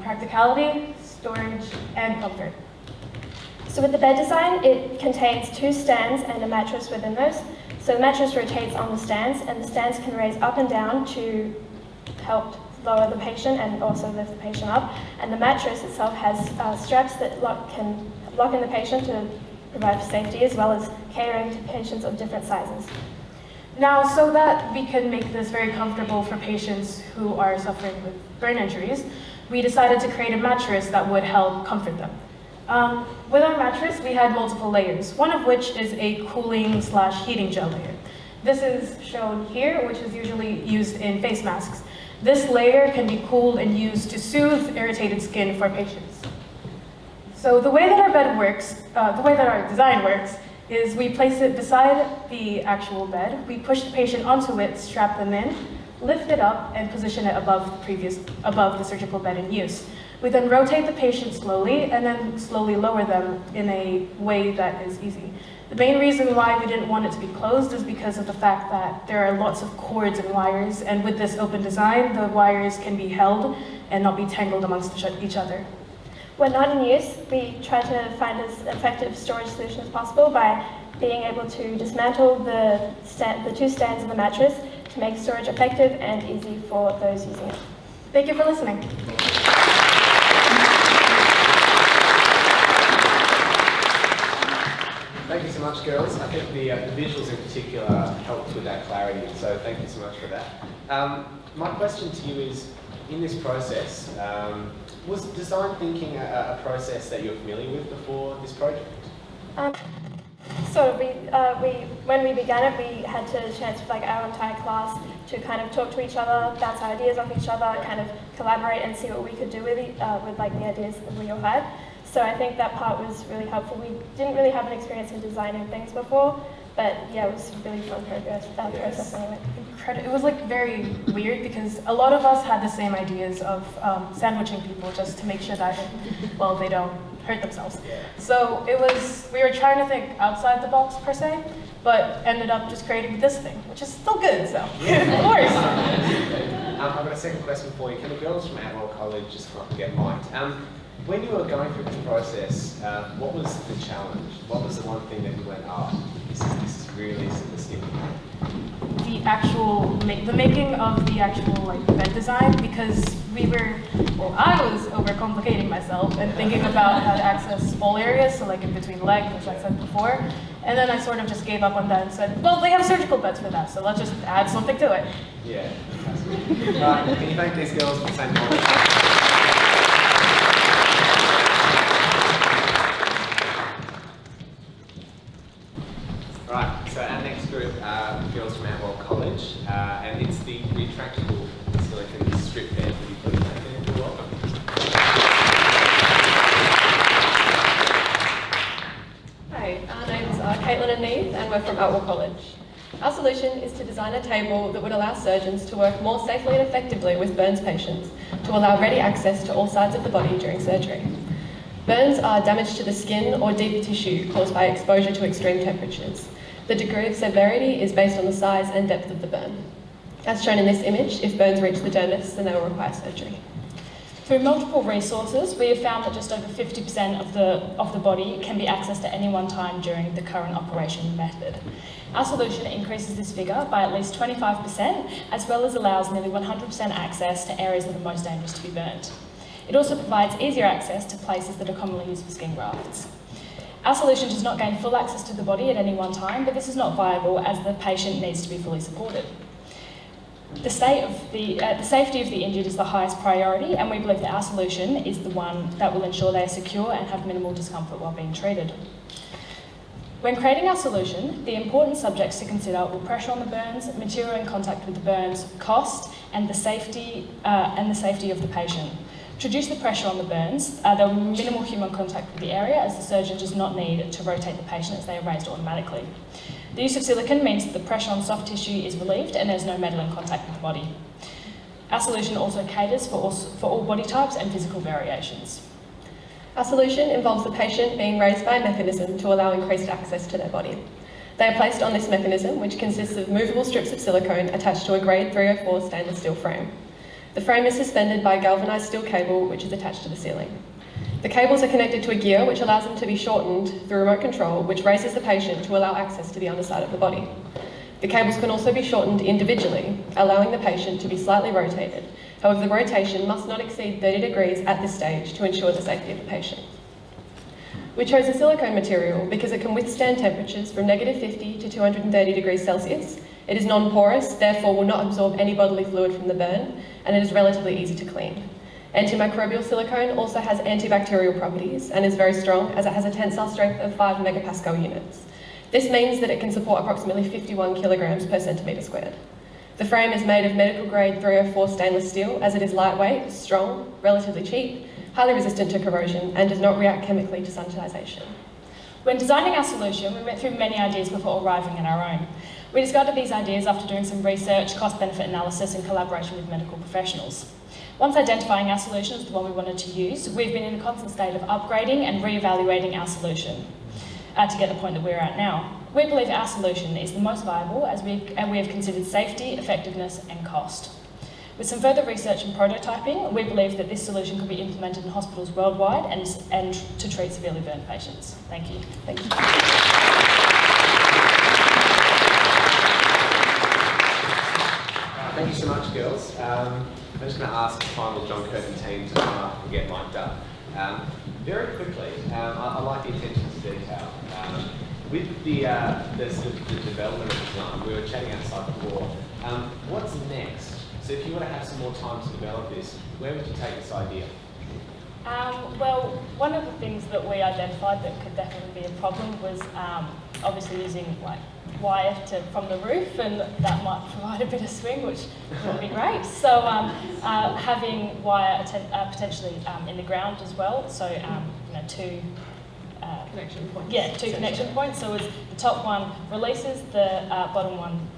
practicality, storage, and comfort. So with the bed design, it contains 2 stands and a mattress within those. So the mattress rotates on the stands, and the stands can raise up and down to help lower the patient and also lift the patient up. And the mattress itself has straps that can lock in the patient to provide for safety, as well as catering to patients of different sizes. Now, so that we can make this very comfortable for patients who are suffering with burn injuries, we decided to create a mattress that would help comfort them. With our mattress, we had multiple layers, one of which is a cooling/heating gel layer. This is shown here, which is usually used in face masks. This layer can be cooled and used to soothe irritated skin for patients. So the way that our bed works, the way that our design works, is we place it beside the actual bed, we push the patient onto it, strap them in, lift it up, and position it above the surgical bed in use. We then rotate the patient slowly and then slowly lower them in a way that is easy. The main reason why we didn't want it to be closed is because of the fact that there are lots of cords and wires, and with this open design, the wires can be held and not be tangled amongst each other. When not in use, we try to find as effective storage solution as possible by being able to dismantle the 2 stands of the mattress to make storage effective and easy for those using it. Thank you for listening. Thank you so much, girls. I think the visuals in particular helped with that clarity, so thank you so much for that. My question to you is, in this process, was design thinking a process that you're familiar with before this project? So when we began it, we had a chance with our entire class to kind of talk to each other, bounce ideas off each other, kind of collaborate and see what we could do with the ideas that we all had. So I think that part was really helpful. We didn't really have an experience in designing things before, but yeah, it was a really fun process anyway. It was very weird because a lot of us had the same ideas of sandwiching people just to make sure that, they don't hurt themselves. So we were trying to think outside the box per se, but ended up just creating this thing, which is still good, so of course. I've got a second question for you. Can the girls from Inaugural College just come up and get mic'd? When you were going through this process, what was the challenge? What was the one thing that you went, this is really simplistic? The making of the actual bed design, because I was overcomplicating myself and thinking about how to access all areas, so in between legs, which I said before, and then I sort of just gave up on that and said, well, they have surgical beds for that, so let's just add something to it. Yeah, right, can you thank these girls for saying more? Right, so our next group are girls from Inaugural College, and it's the retractable silicon strip bed. Will you please make them feel welcome? Hi, our names are Caitlin and Neve, and we're from Inaugural College. Our solution is to design a table that would allow surgeons to work more safely and effectively with burns patients to allow ready access to all sides of the body during surgery. Burns are damage to the skin or deep tissue caused by exposure to extreme temperatures. The degree of severity is based on the size and depth of the burn. As shown in this image, if burns reach the dermis, then they will require surgery. Through multiple resources, we have found that just over 50% of the body can be accessed at any one time during the current operation method. Our solution increases this figure by at least 25%, as well as allows nearly 100% access to areas that are most dangerous to be burnt. It also provides easier access to places that are commonly used for skin grafts. Our solution does not gain full access to the body at any one time, but this is not viable as the patient needs to be fully supported. The safety of the injured is the highest priority, and we believe that our solution is the one that will ensure they are secure and have minimal discomfort while being treated. When creating our solution, the important subjects to consider were pressure on the burns, material in contact with the burns, cost, and the safety of the patient. To reduce the pressure on the burns, there will be minimal human contact with the area, as the surgeon does not need to rotate the patient as they are raised automatically. The use of silicone means that the pressure on soft tissue is relieved and there's no metal in contact with the body. Our solution also caters for all body types and physical variations. Our solution involves the patient being raised by a mechanism to allow increased access to their body. They are placed on this mechanism, which consists of movable strips of silicone attached to a grade 304 stainless steel frame. The frame is suspended by a galvanised steel cable, which is attached to the ceiling. The cables are connected to a gear, which allows them to be shortened through remote control, which raises the patient to allow access to the underside of the body. The cables can also be shortened individually, allowing the patient to be slightly rotated. However, the rotation must not exceed 30 degrees at this stage to ensure the safety of the patient. We chose a silicone material because it can withstand temperatures from -50 to 230 degrees Celsius. It is non-porous, therefore will not absorb any bodily fluid from the burn, and it is relatively easy to clean. Antimicrobial silicone also has antibacterial properties and is very strong, as it has a tensile strength of 5 megapascal units. This means that it can support approximately 51 kilograms per centimetre squared. The frame is made of medical grade 304 stainless steel, as it is lightweight, strong, relatively cheap, highly resistant to corrosion, and does not react chemically to sanitisation. When designing our solution, we went through many ideas before arriving at our own. We discovered these ideas after doing some research, cost-benefit analysis, and collaboration with medical professionals. Once identifying our solution as the one we wanted to use, we've been in a constant state of upgrading and re-evaluating our solution to get the point that we're at now. We believe our solution is the most viable, and we have considered safety, effectiveness, and cost. With some further research and prototyping, we believe that this solution could be implemented in hospitals worldwide and to treat severely burned patients. Thank you. Thank you. Thank you so much, girls. I'm just going to ask the final John Curtin team to come up and get mic'd up. Very quickly, I like the attention to detail. With the development of design, we were chatting outside before. What's next? So if you want to have some more time to develop this, where would you take this idea? Well, one of the things that we identified that could definitely be a problem was obviously using wire from the roof, and that might provide a bit of swing, which would be great. So having wire potentially in the ground as well. So two connection points. Yeah, two connection points. So as the top one releases, the bottom one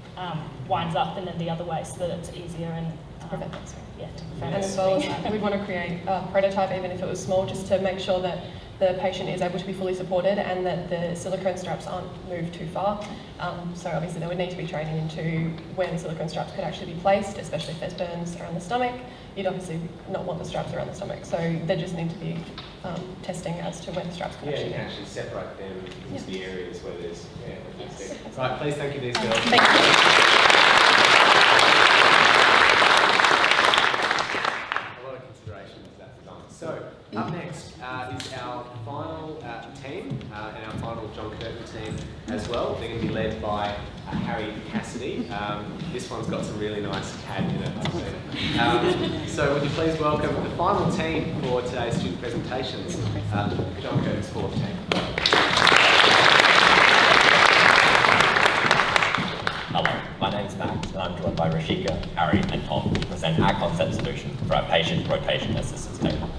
winds up, and then the other way, so that it's easier and to prevent that swing. Yeah, to prevent and that as well swing. as we'd want to create a prototype, even if it was small, just to make sure that the patient is able to be fully supported and that the silicone straps aren't moved too far. So obviously there would need to be training into where the silicone straps could actually be placed, especially if there's burns around the stomach. You'd obviously not want the straps around the stomach, so there just need to be testing as to where the straps can Yeah, actually you can be. actually separate them into the areas where there's... Yeah, Yes. Right, please thank you these girls. Thank you. A lot of consideration to that design. So, up next is our final team and our final John Curtin team as well. They're going to be led by Harry Cassidy. This one's got some really nice CAD in it, I've seen it. So would you please welcome the final team for today's student presentations, John Curtin's fourth team. Hello, my name is Max, and I'm joined by Rashika, Harry, and Tom to present our concept solution for our patient rotation assistance table.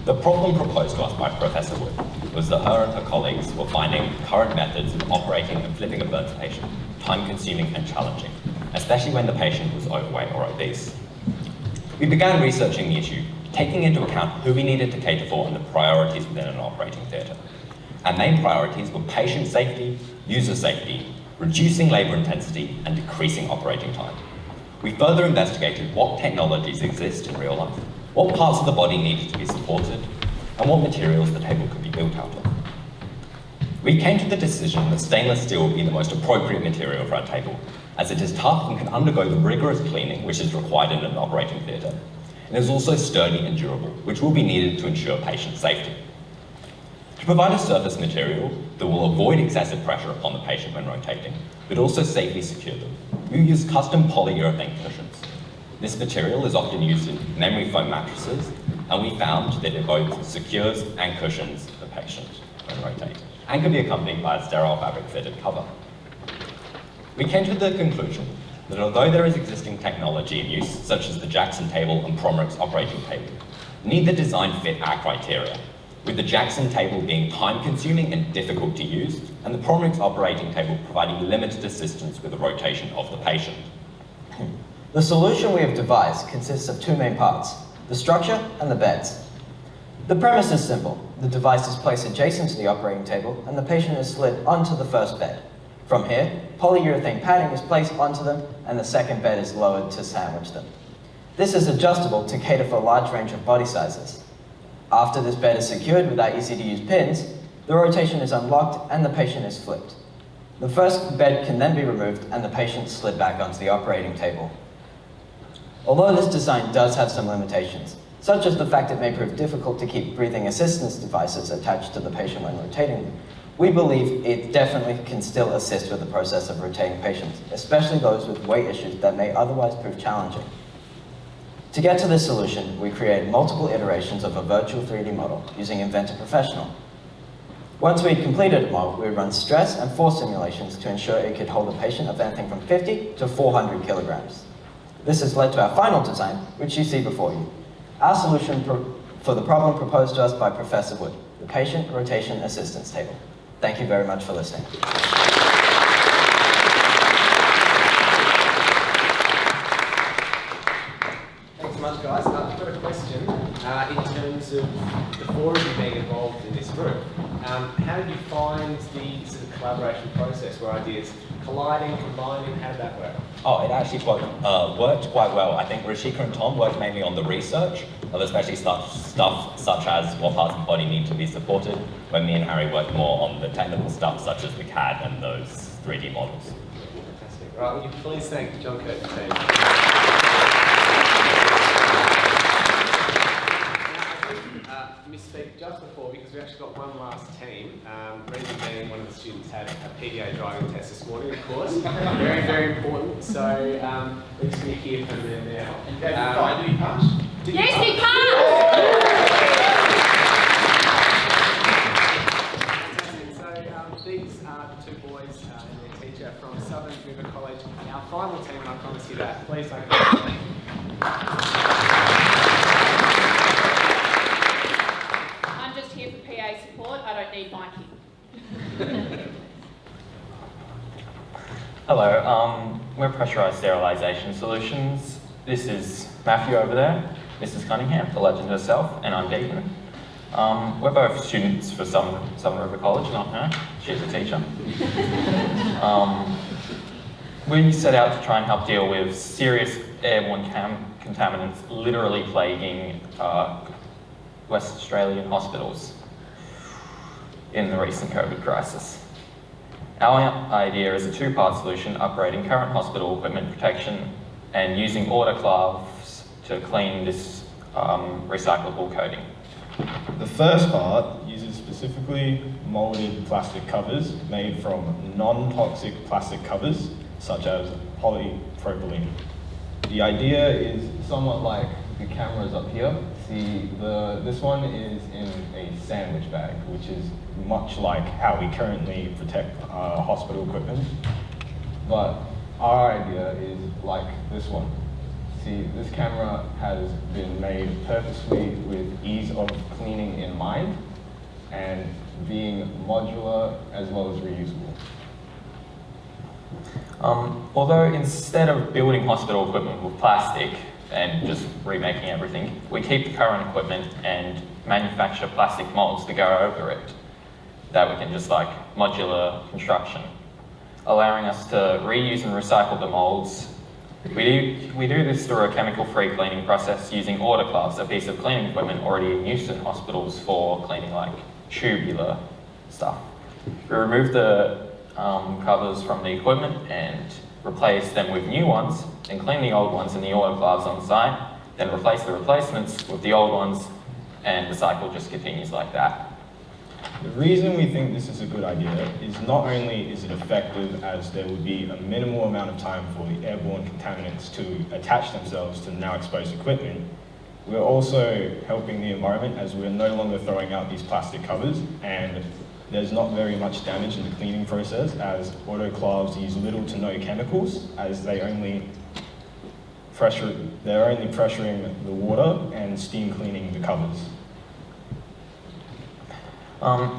The problem proposed to us by Professor Wood was that her and her colleagues were finding current methods of operating and flipping a burns patient time-consuming and challenging, especially when the patient was overweight or obese. We began researching the issue, taking into account who we needed to cater for and the priorities within an operating theatre. Our main priorities were patient safety, user safety, reducing labour intensity, and decreasing operating time. We further investigated what technologies exist in real life, what parts of the body needed to be supported, and what materials the table could be built out of. We came to the decision that stainless steel would be the most appropriate material for our table, as it is tough and can undergo the rigorous cleaning which is required in an operating theatre, and is also sturdy and durable, which will be needed to ensure patient safety. To provide a surface material that will avoid excessive pressure upon the patient when rotating, but also safely secure them, we use custom polyurethane cushions. This material is often used in memory foam mattresses, and we found that it both secures and cushions the patient when rotating, and can be accompanied by a sterile fabric fitted cover. We came to the conclusion that although there is existing technology in use, such as the Jackson table and Promrix operating table, neither design fit our criteria, with the Jackson table being time-consuming and difficult to use, and the Promrix operating table providing limited assistance with the rotation of the patient. The solution we have devised consists of two main parts, the structure and the beds. The premise is simple. The device is placed adjacent to the operating table and the patient is slid onto the first bed. From here, polyurethane padding is placed onto them and the second bed is lowered to sandwich them. This is adjustable to cater for a large range of body sizes. After this bed is secured with our easy-to-use pins, the rotation is unlocked and the patient is flipped. The first bed can then be removed and the patient slid back onto the operating table. Although this design does have some limitations, such as the fact it may prove difficult to keep breathing assistance devices attached to the patient when rotating them, we believe it definitely can still assist with the process of rotating patients, especially those with weight issues that may otherwise prove challenging. To get to this solution, we created multiple iterations of a virtual 3D model using Inventor Professional. Once we completed a model, we would run stress and force simulations to ensure it could hold a patient of anything from 50 to 400 kilograms. This has led to our final design, which you see before you. Our solution for the problem proposed to us by Professor Wood, the Patient Rotation Assistance Table. Thank you very much for listening. Thanks so much, guys. I've got a question in terms of the four of you being involved in this group. How did you find the sort of collaboration process where ideas colliding, combining? How did that work? Oh, it actually worked quite well. I think Rashika and Tom worked mainly on the research, of especially stuff such as what parts of the body need to be supported, when me and Harry worked more on the technical stuff such as the CAD and those 3D models. Fantastic. Right, will you please thank John Curtin team. Misspeak just before because we actually got one last team. Reason being, one of the students had a PDA driving test this morning, of course. Very, very important. So we're just going to hear from them now. Did we pass? Yes, we passed! So these are the two boys and their teacher from Southern River College. Our final team, and I promise you that. Please don't go. I'm just here for PA support. I don't need Mikey. Hello, we're Pressurized Sterilisation Solutions. This is Matthew over there, Mrs. Cunningham, the legend herself, and I'm Deacon. We're both students for Southern River College, not her. She's a teacher. We set out to try and help deal with serious airborne contaminants literally plaguing West Australian hospitals in the recent COVID crisis. Our idea is a two-part solution, upgrading current hospital equipment protection and using autoclaves to clean this recyclable coating. The first part uses specifically molded plastic covers made from non-toxic plastic covers, such as polypropylene. The idea is somewhat like the cameras up here. See, this one is in a sandwich bag, which is much like how we currently protect hospital equipment. But our idea is like this one. See, this camera has been made purposely with ease of cleaning in mind and being modular as well as reusable. Although instead of building hospital equipment with plastic and just remaking everything, we keep the current equipment and manufacture plastic molds to go over it that we can just like modular construction, allowing us to reuse and recycle the molds. We do this through a chemical-free cleaning process using autoclaves, a piece of cleaning equipment already in use in hospitals for cleaning like tubular stuff. We remove the covers from the equipment and replace them with new ones, then clean the old ones in the autoclaves on site, then replace the replacements with the old ones, and the cycle just continues like that. The reason we think this is a good idea is not only is it effective as there would be a minimal amount of time for the airborne contaminants to attach themselves to the now exposed equipment, we're also helping the environment as we're no longer throwing out these plastic covers, and there's not very much damage in the cleaning process as autoclaves use little to no chemicals as they're only pressuring the water and steam cleaning the covers.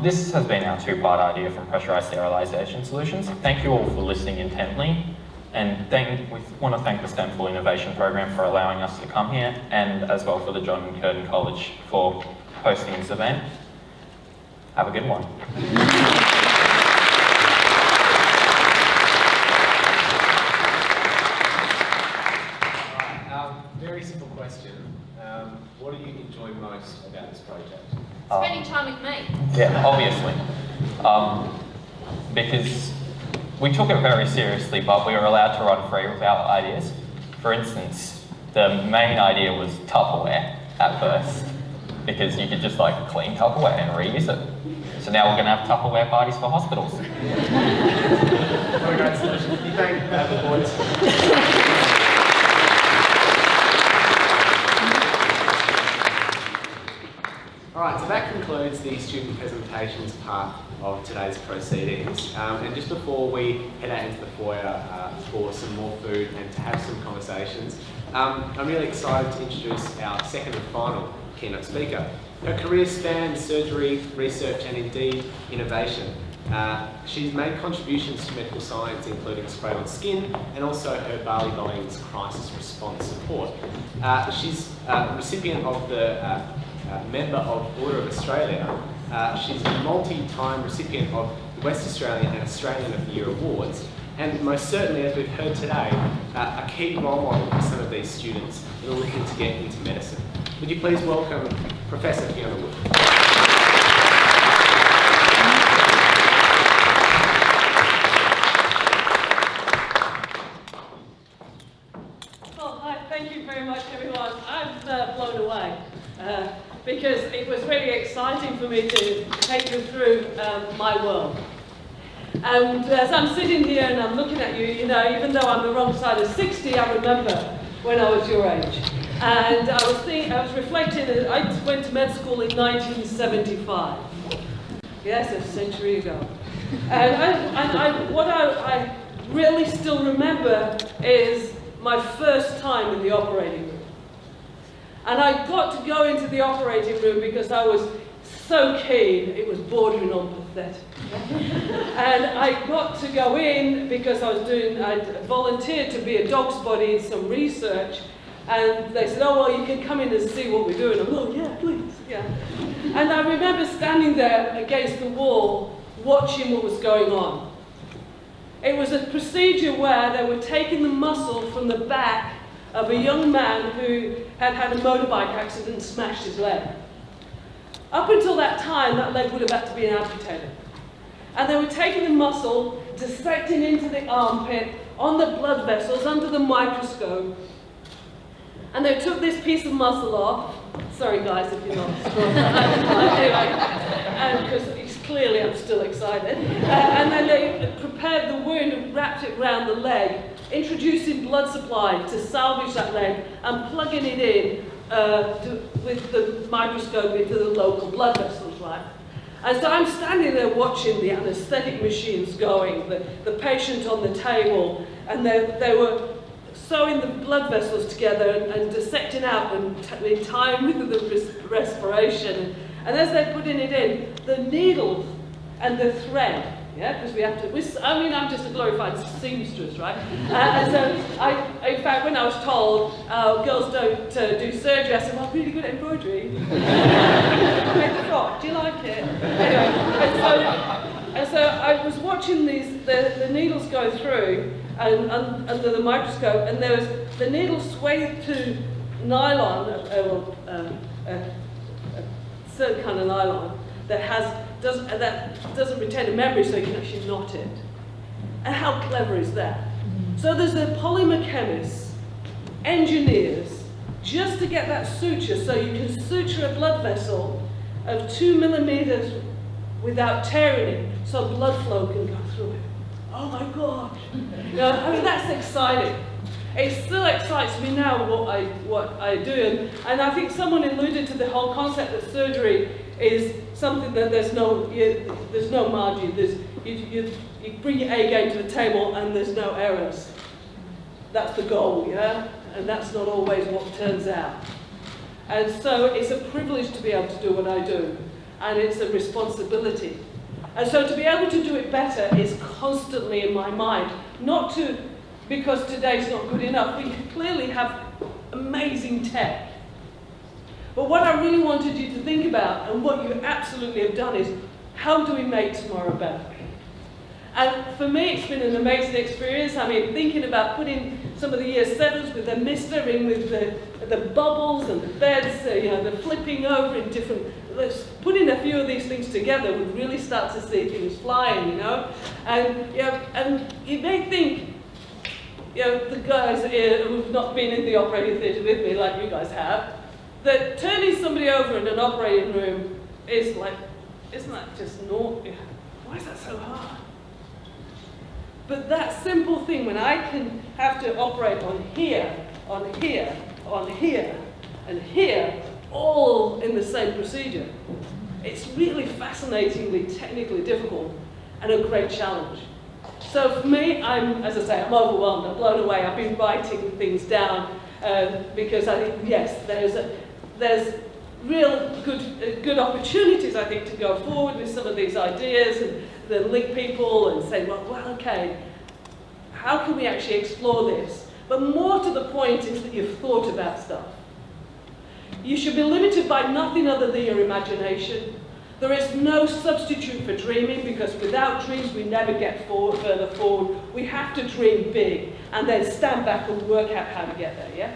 This has been our two-part idea from Pressurized Sterilisation Solutions. Thank you all for listening intently, and we want to thank the STEM4Innovation program for allowing us to come here, and as well for the John Curtin College for hosting this event. Have a good one. Very simple question. What do you enjoy most about this project? Spending time with me. Yeah, obviously. Because we took it very seriously, but we were allowed to run free with our ideas. For instance, the main idea was Tupperware at first, because you could just like clean Tupperware and reuse it. So now we're going to have Tupperware parties for hospitals. What a great solution. You thank the boys. Alright, so that concludes the student presentations part of today's proceedings. And just before we head out into the foyer for some more food and to have some conversations, I'm really excited to introduce our second and final keynote speaker. Her career spans surgery, research and indeed innovation. She's made contributions to medical science including spray-on skin and also her Barley Volumes crisis response support. She's a recipient of the member of Order of Australia. She's a multi-time recipient of the West Australian and Australian of the Year awards, and most certainly, as we've heard today, a key role model for some of these students that are looking to get into medicine. Would you please welcome Professor Fiona Wood. Well, hi, thank you very much, everyone. I'm blown away. Because it was really exciting for me to take you through my world. And as I'm sitting here and I'm looking at you, you know, even though I'm the wrong side of 60, I remember when I was your age. And I was reflecting that I went to med school in 1975. Yes, a century ago. And what I really still remember is my first time in the operating room. And I got to go into the operating room because I was so keen, it was bordering on pathetic. And I got to go in because I volunteered to be a dog's body in some research. And they said, oh, well, you can come in and see what we're doing. I'm like, oh, yeah, please, yeah. And I remember standing there against the wall, watching what was going on. It was a procedure where they were taking the muscle from the back of a young man who had had a motorbike accident and smashed his leg. Up until that time, that leg would have had to be amputated. And they were taking the muscle, dissecting into the armpit, on the blood vessels, under the microscope. And they took this piece of muscle off. Sorry guys if you're not anyway, because clearly I'm still excited. And then they prepared the wound and wrapped it around the leg, introducing blood supply to salvage that leg and plugging it in with the microscope into the local blood vessels, right? And so I'm standing there watching the anaesthetic machines going, the patient on the table, and they were sewing the blood vessels together and dissecting out and in time with the respiration. And as they're putting it in, the needles and the thread, yeah, because we have to, I mean, I'm just a glorified seamstress, right? And so, in fact, when I was told, girls don't do surgery, I said, well, I'm really good at embroidery. Make the frock, do you like it? Anyway, and so I was watching the needles go through and under the microscope, and there was the needle swathed to nylon, a certain kind of nylon that doesn't retain a memory, so you can actually knot it. And how clever is that? So there's the polymer chemists, engineers, just to get that suture, so you can suture a blood vessel of 2 millimeters without tearing it, so blood flow can go through it. Oh my gosh! You know, I mean, that's exciting. It still excites me now what I do, and I think someone alluded to the whole concept that surgery is something that there's no margin. You bring your A game to the table and there's no errors. That's the goal, yeah? And that's not always what turns out. And so it's a privilege to be able to do what I do, and it's a responsibility. And so to be able to do it better is constantly in my mind, not to because today's not good enough. We clearly have amazing tech. But what I really wanted you to think about, and what you absolutely have done, is how do we make tomorrow better? And for me, it's been an amazing experience. I mean, thinking about putting some of the year sevens with the mister in with the bubbles and the beds, you know, the flipping over in different, putting a few of these things together would really start to see things flying, you know? And, you know, and you may think, you know, the guys who've not been in the operating theatre with me, like you guys have, that turning somebody over in an operating room is like, isn't that just normal? Why is that so hard? But that simple thing, when I can have to operate on here, on here, on here, and here, all in the same procedure, it's really fascinatingly technically difficult and a great challenge. So for me, as I say, I'm overwhelmed, I'm blown away. I've been writing things down because I think, yes, there's real good opportunities, I think, to go forward with some of these ideas and then link people and say, well, okay, how can we actually explore this? But more to the point is that you've thought about stuff. You should be limited by nothing other than your imagination. There is no substitute for dreaming, because without dreams we never get further forward. We have to dream big and then stand back and work out how to get there, yeah?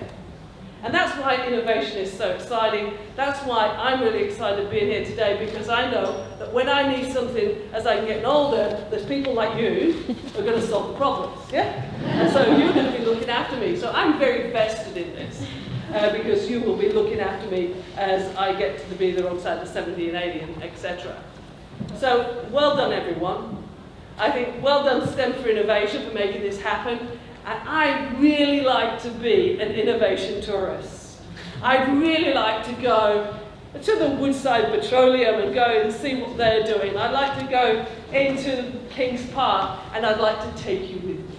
And that's why innovation is so exciting. That's why I'm really excited being here today, because I know that when I need something as I'm getting older, there's people like you who are going to solve the problems, yeah? And so you're going to be looking after me. So I'm very vested in this. Because you will be looking after me as I get to be the wrong side of 70 and 80, and etc. So, well done everyone. I think well done STEM4Innovation for making this happen. And I'd really like to be an innovation tourist. I'd really like to go to the Woodside Petroleum and go and see what they're doing. I'd like to go into King's Park, and I'd like to take you with me.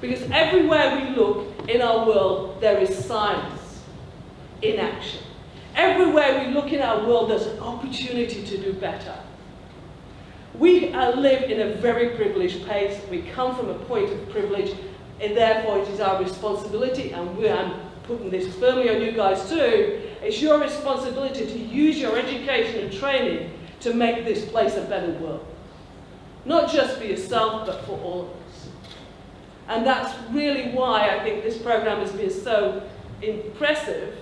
Because everywhere we look in our world, there is science in action. Everywhere we look in our world, there's an opportunity to do better. We live in a very privileged place. We come from a point of privilege, and therefore it is our responsibility, and I'm putting this firmly on you guys too, it's your responsibility to use your education and training to make this place a better world. Not just for yourself, but for all of us. And that's really why I think this program has been so impressive,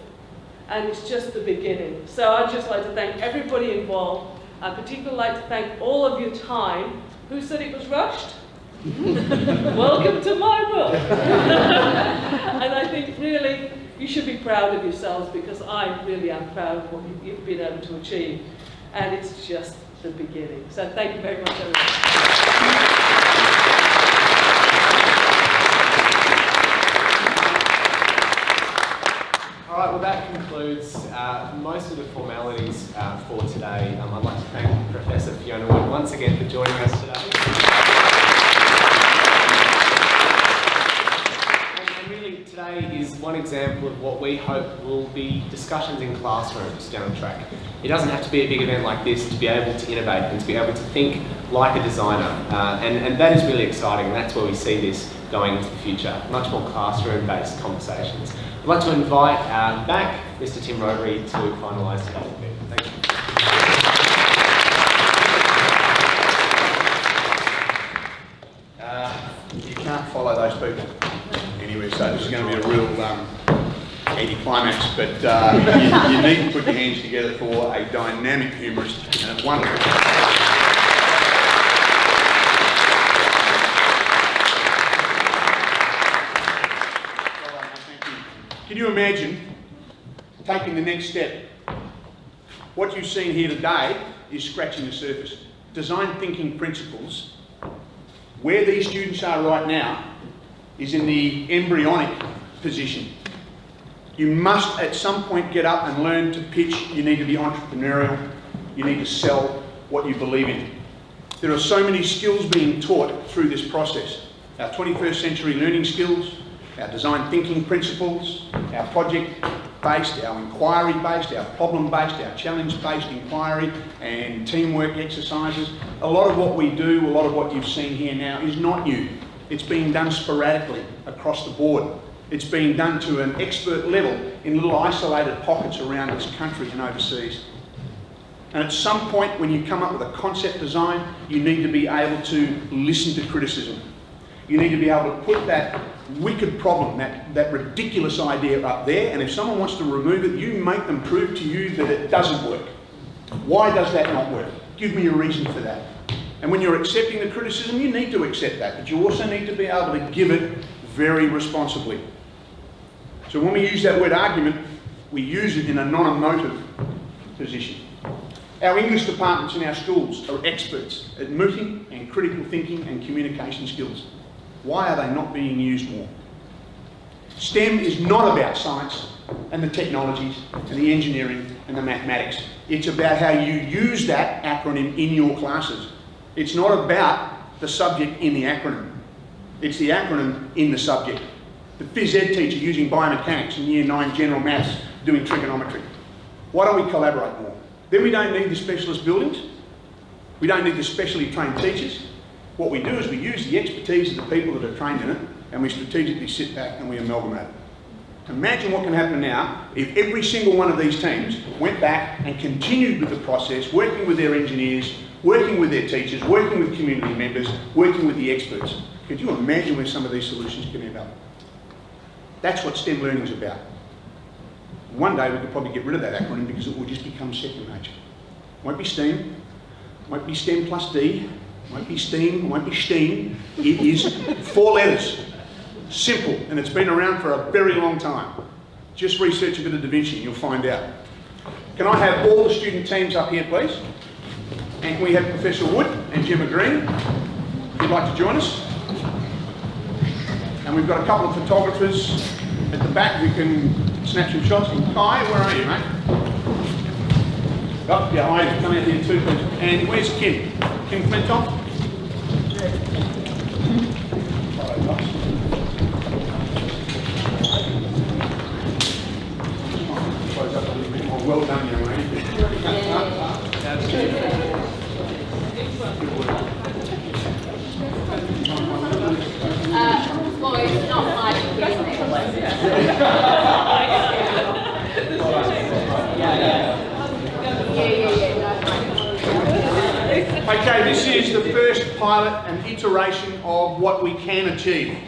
and it's just the beginning. So I'd just like to thank everybody involved. I'd particularly like to thank all of your time. Who said it was rushed? Welcome to my world. And I think really you should be proud of yourselves, because I really am proud of what you've been able to achieve. And it's just the beginning. So thank you very much, everyone. All right, well that concludes most of the formalities for today. I'd like to thank Professor Fiona Wood once again for joining us today. And really today is one example of what we hope will be discussions in classrooms down the track. It doesn't have to be a big event like this to be able to innovate and to be able to think like a designer. And that is really exciting, and that's where we see this going into the future. Much more classroom-based conversations. I'd like to invite back Mr. Tim Rotary to finalise today's event. Thank you. You can't follow those people anywhere, so this is going to be a real anti-climax, but you need to put your hands together for a dynamic humorist and a wonderful. Can you imagine taking the next step? What you've seen here today is scratching the surface. design thinking principles, where these students are right now is in the embryonic position. You must at some point get up and learn to pitch. You need to be entrepreneurial. You need to sell what you believe in. There are so many skills being taught through this process. Our 21st century learning skills, our design thinking principles, our project-based, our inquiry-based, our problem-based, our challenge-based inquiry and teamwork exercises. A lot of what we do, a lot of what you've seen here now is not new. It's being done sporadically across the board. It's being done to an expert level in little isolated pockets around this country and overseas. And at some point when you come up with a concept design, you need to be able to listen to criticism. You need to be able to put that wicked problem, that ridiculous idea up there, and if someone wants to remove it, you make them prove to you that it doesn't work. Why does that not work? Give me a reason for that. And when you're accepting the criticism, you need to accept that, but you also need to be able to give it very responsibly. So when we use that word argument, we use it in a non-emotive position. Our English departments in our schools are experts at mooting and critical thinking and communication skills. Why are they not being used more? STEM is not about science and the technologies and the engineering and the mathematics. It's about how you use that acronym in your classes. It's not about the subject in the acronym. It's the acronym in the subject. The phys ed teacher using biomechanics in Year 9 general maths doing trigonometry. Why don't we collaborate more? Then we don't need the specialist buildings. We don't need the specially trained teachers. What we do is we use the expertise of the people that are trained in it and we strategically sit back and we amalgamate it. Imagine what can happen now if every single one of these teams went back and continued with the process, working with their engineers, working with their teachers, working with community members, working with the experts. Could you imagine where some of these solutions can end up? That's what STEM learning is about. One day we could probably get rid of that acronym because it will just become second nature. It won't be STEAM, it won't be STEM plus D, it won't be STEAM, it won't be STEAM. It is 4 letters. Simple, and it's been around for a very long time. Just research a bit of Da Vinci and you'll find out. Can I have all the student teams up here, please? And can we have Professor Wood and Gemma Green, if you'd like to join us? And we've got a couple of photographers at the back who can snap some shots. And Kai, where are you, mate? Oh, yeah, I come out here too, please. And where's Kim? Kim Flintoff? Well done, young lady. Boys, not hiding Okay, this is the first pilot and iteration of what we can achieve.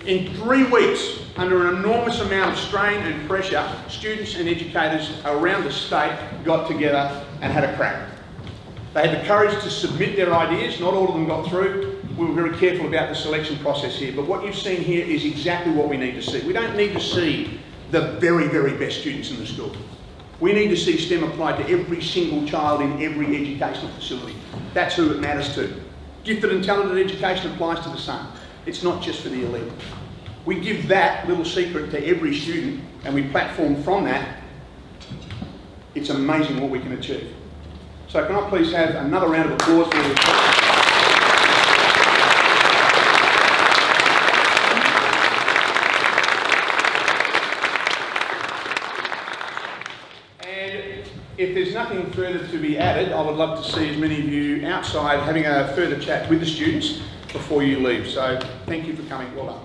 In 3 weeks, under an enormous amount of strain and pressure, students and educators around the state got together and had a crack. They had the courage to submit their ideas. Not all of them got through. We were very careful about the selection process here, but what you've seen here is exactly what we need to see. We don't need to see the very, very best students in the school. We need to see STEM applied to every single child in every educational facility. That's who it matters to. Gifted and talented education applies to the same. It's not just for the elite. We give that little secret to every student and we platform from that. It's amazing what we can achieve. So can I please have another round of applause for this? And if there's nothing further to be added, I would love to see as many of you outside having a further chat with the students before you leave. So thank you for coming. Well done.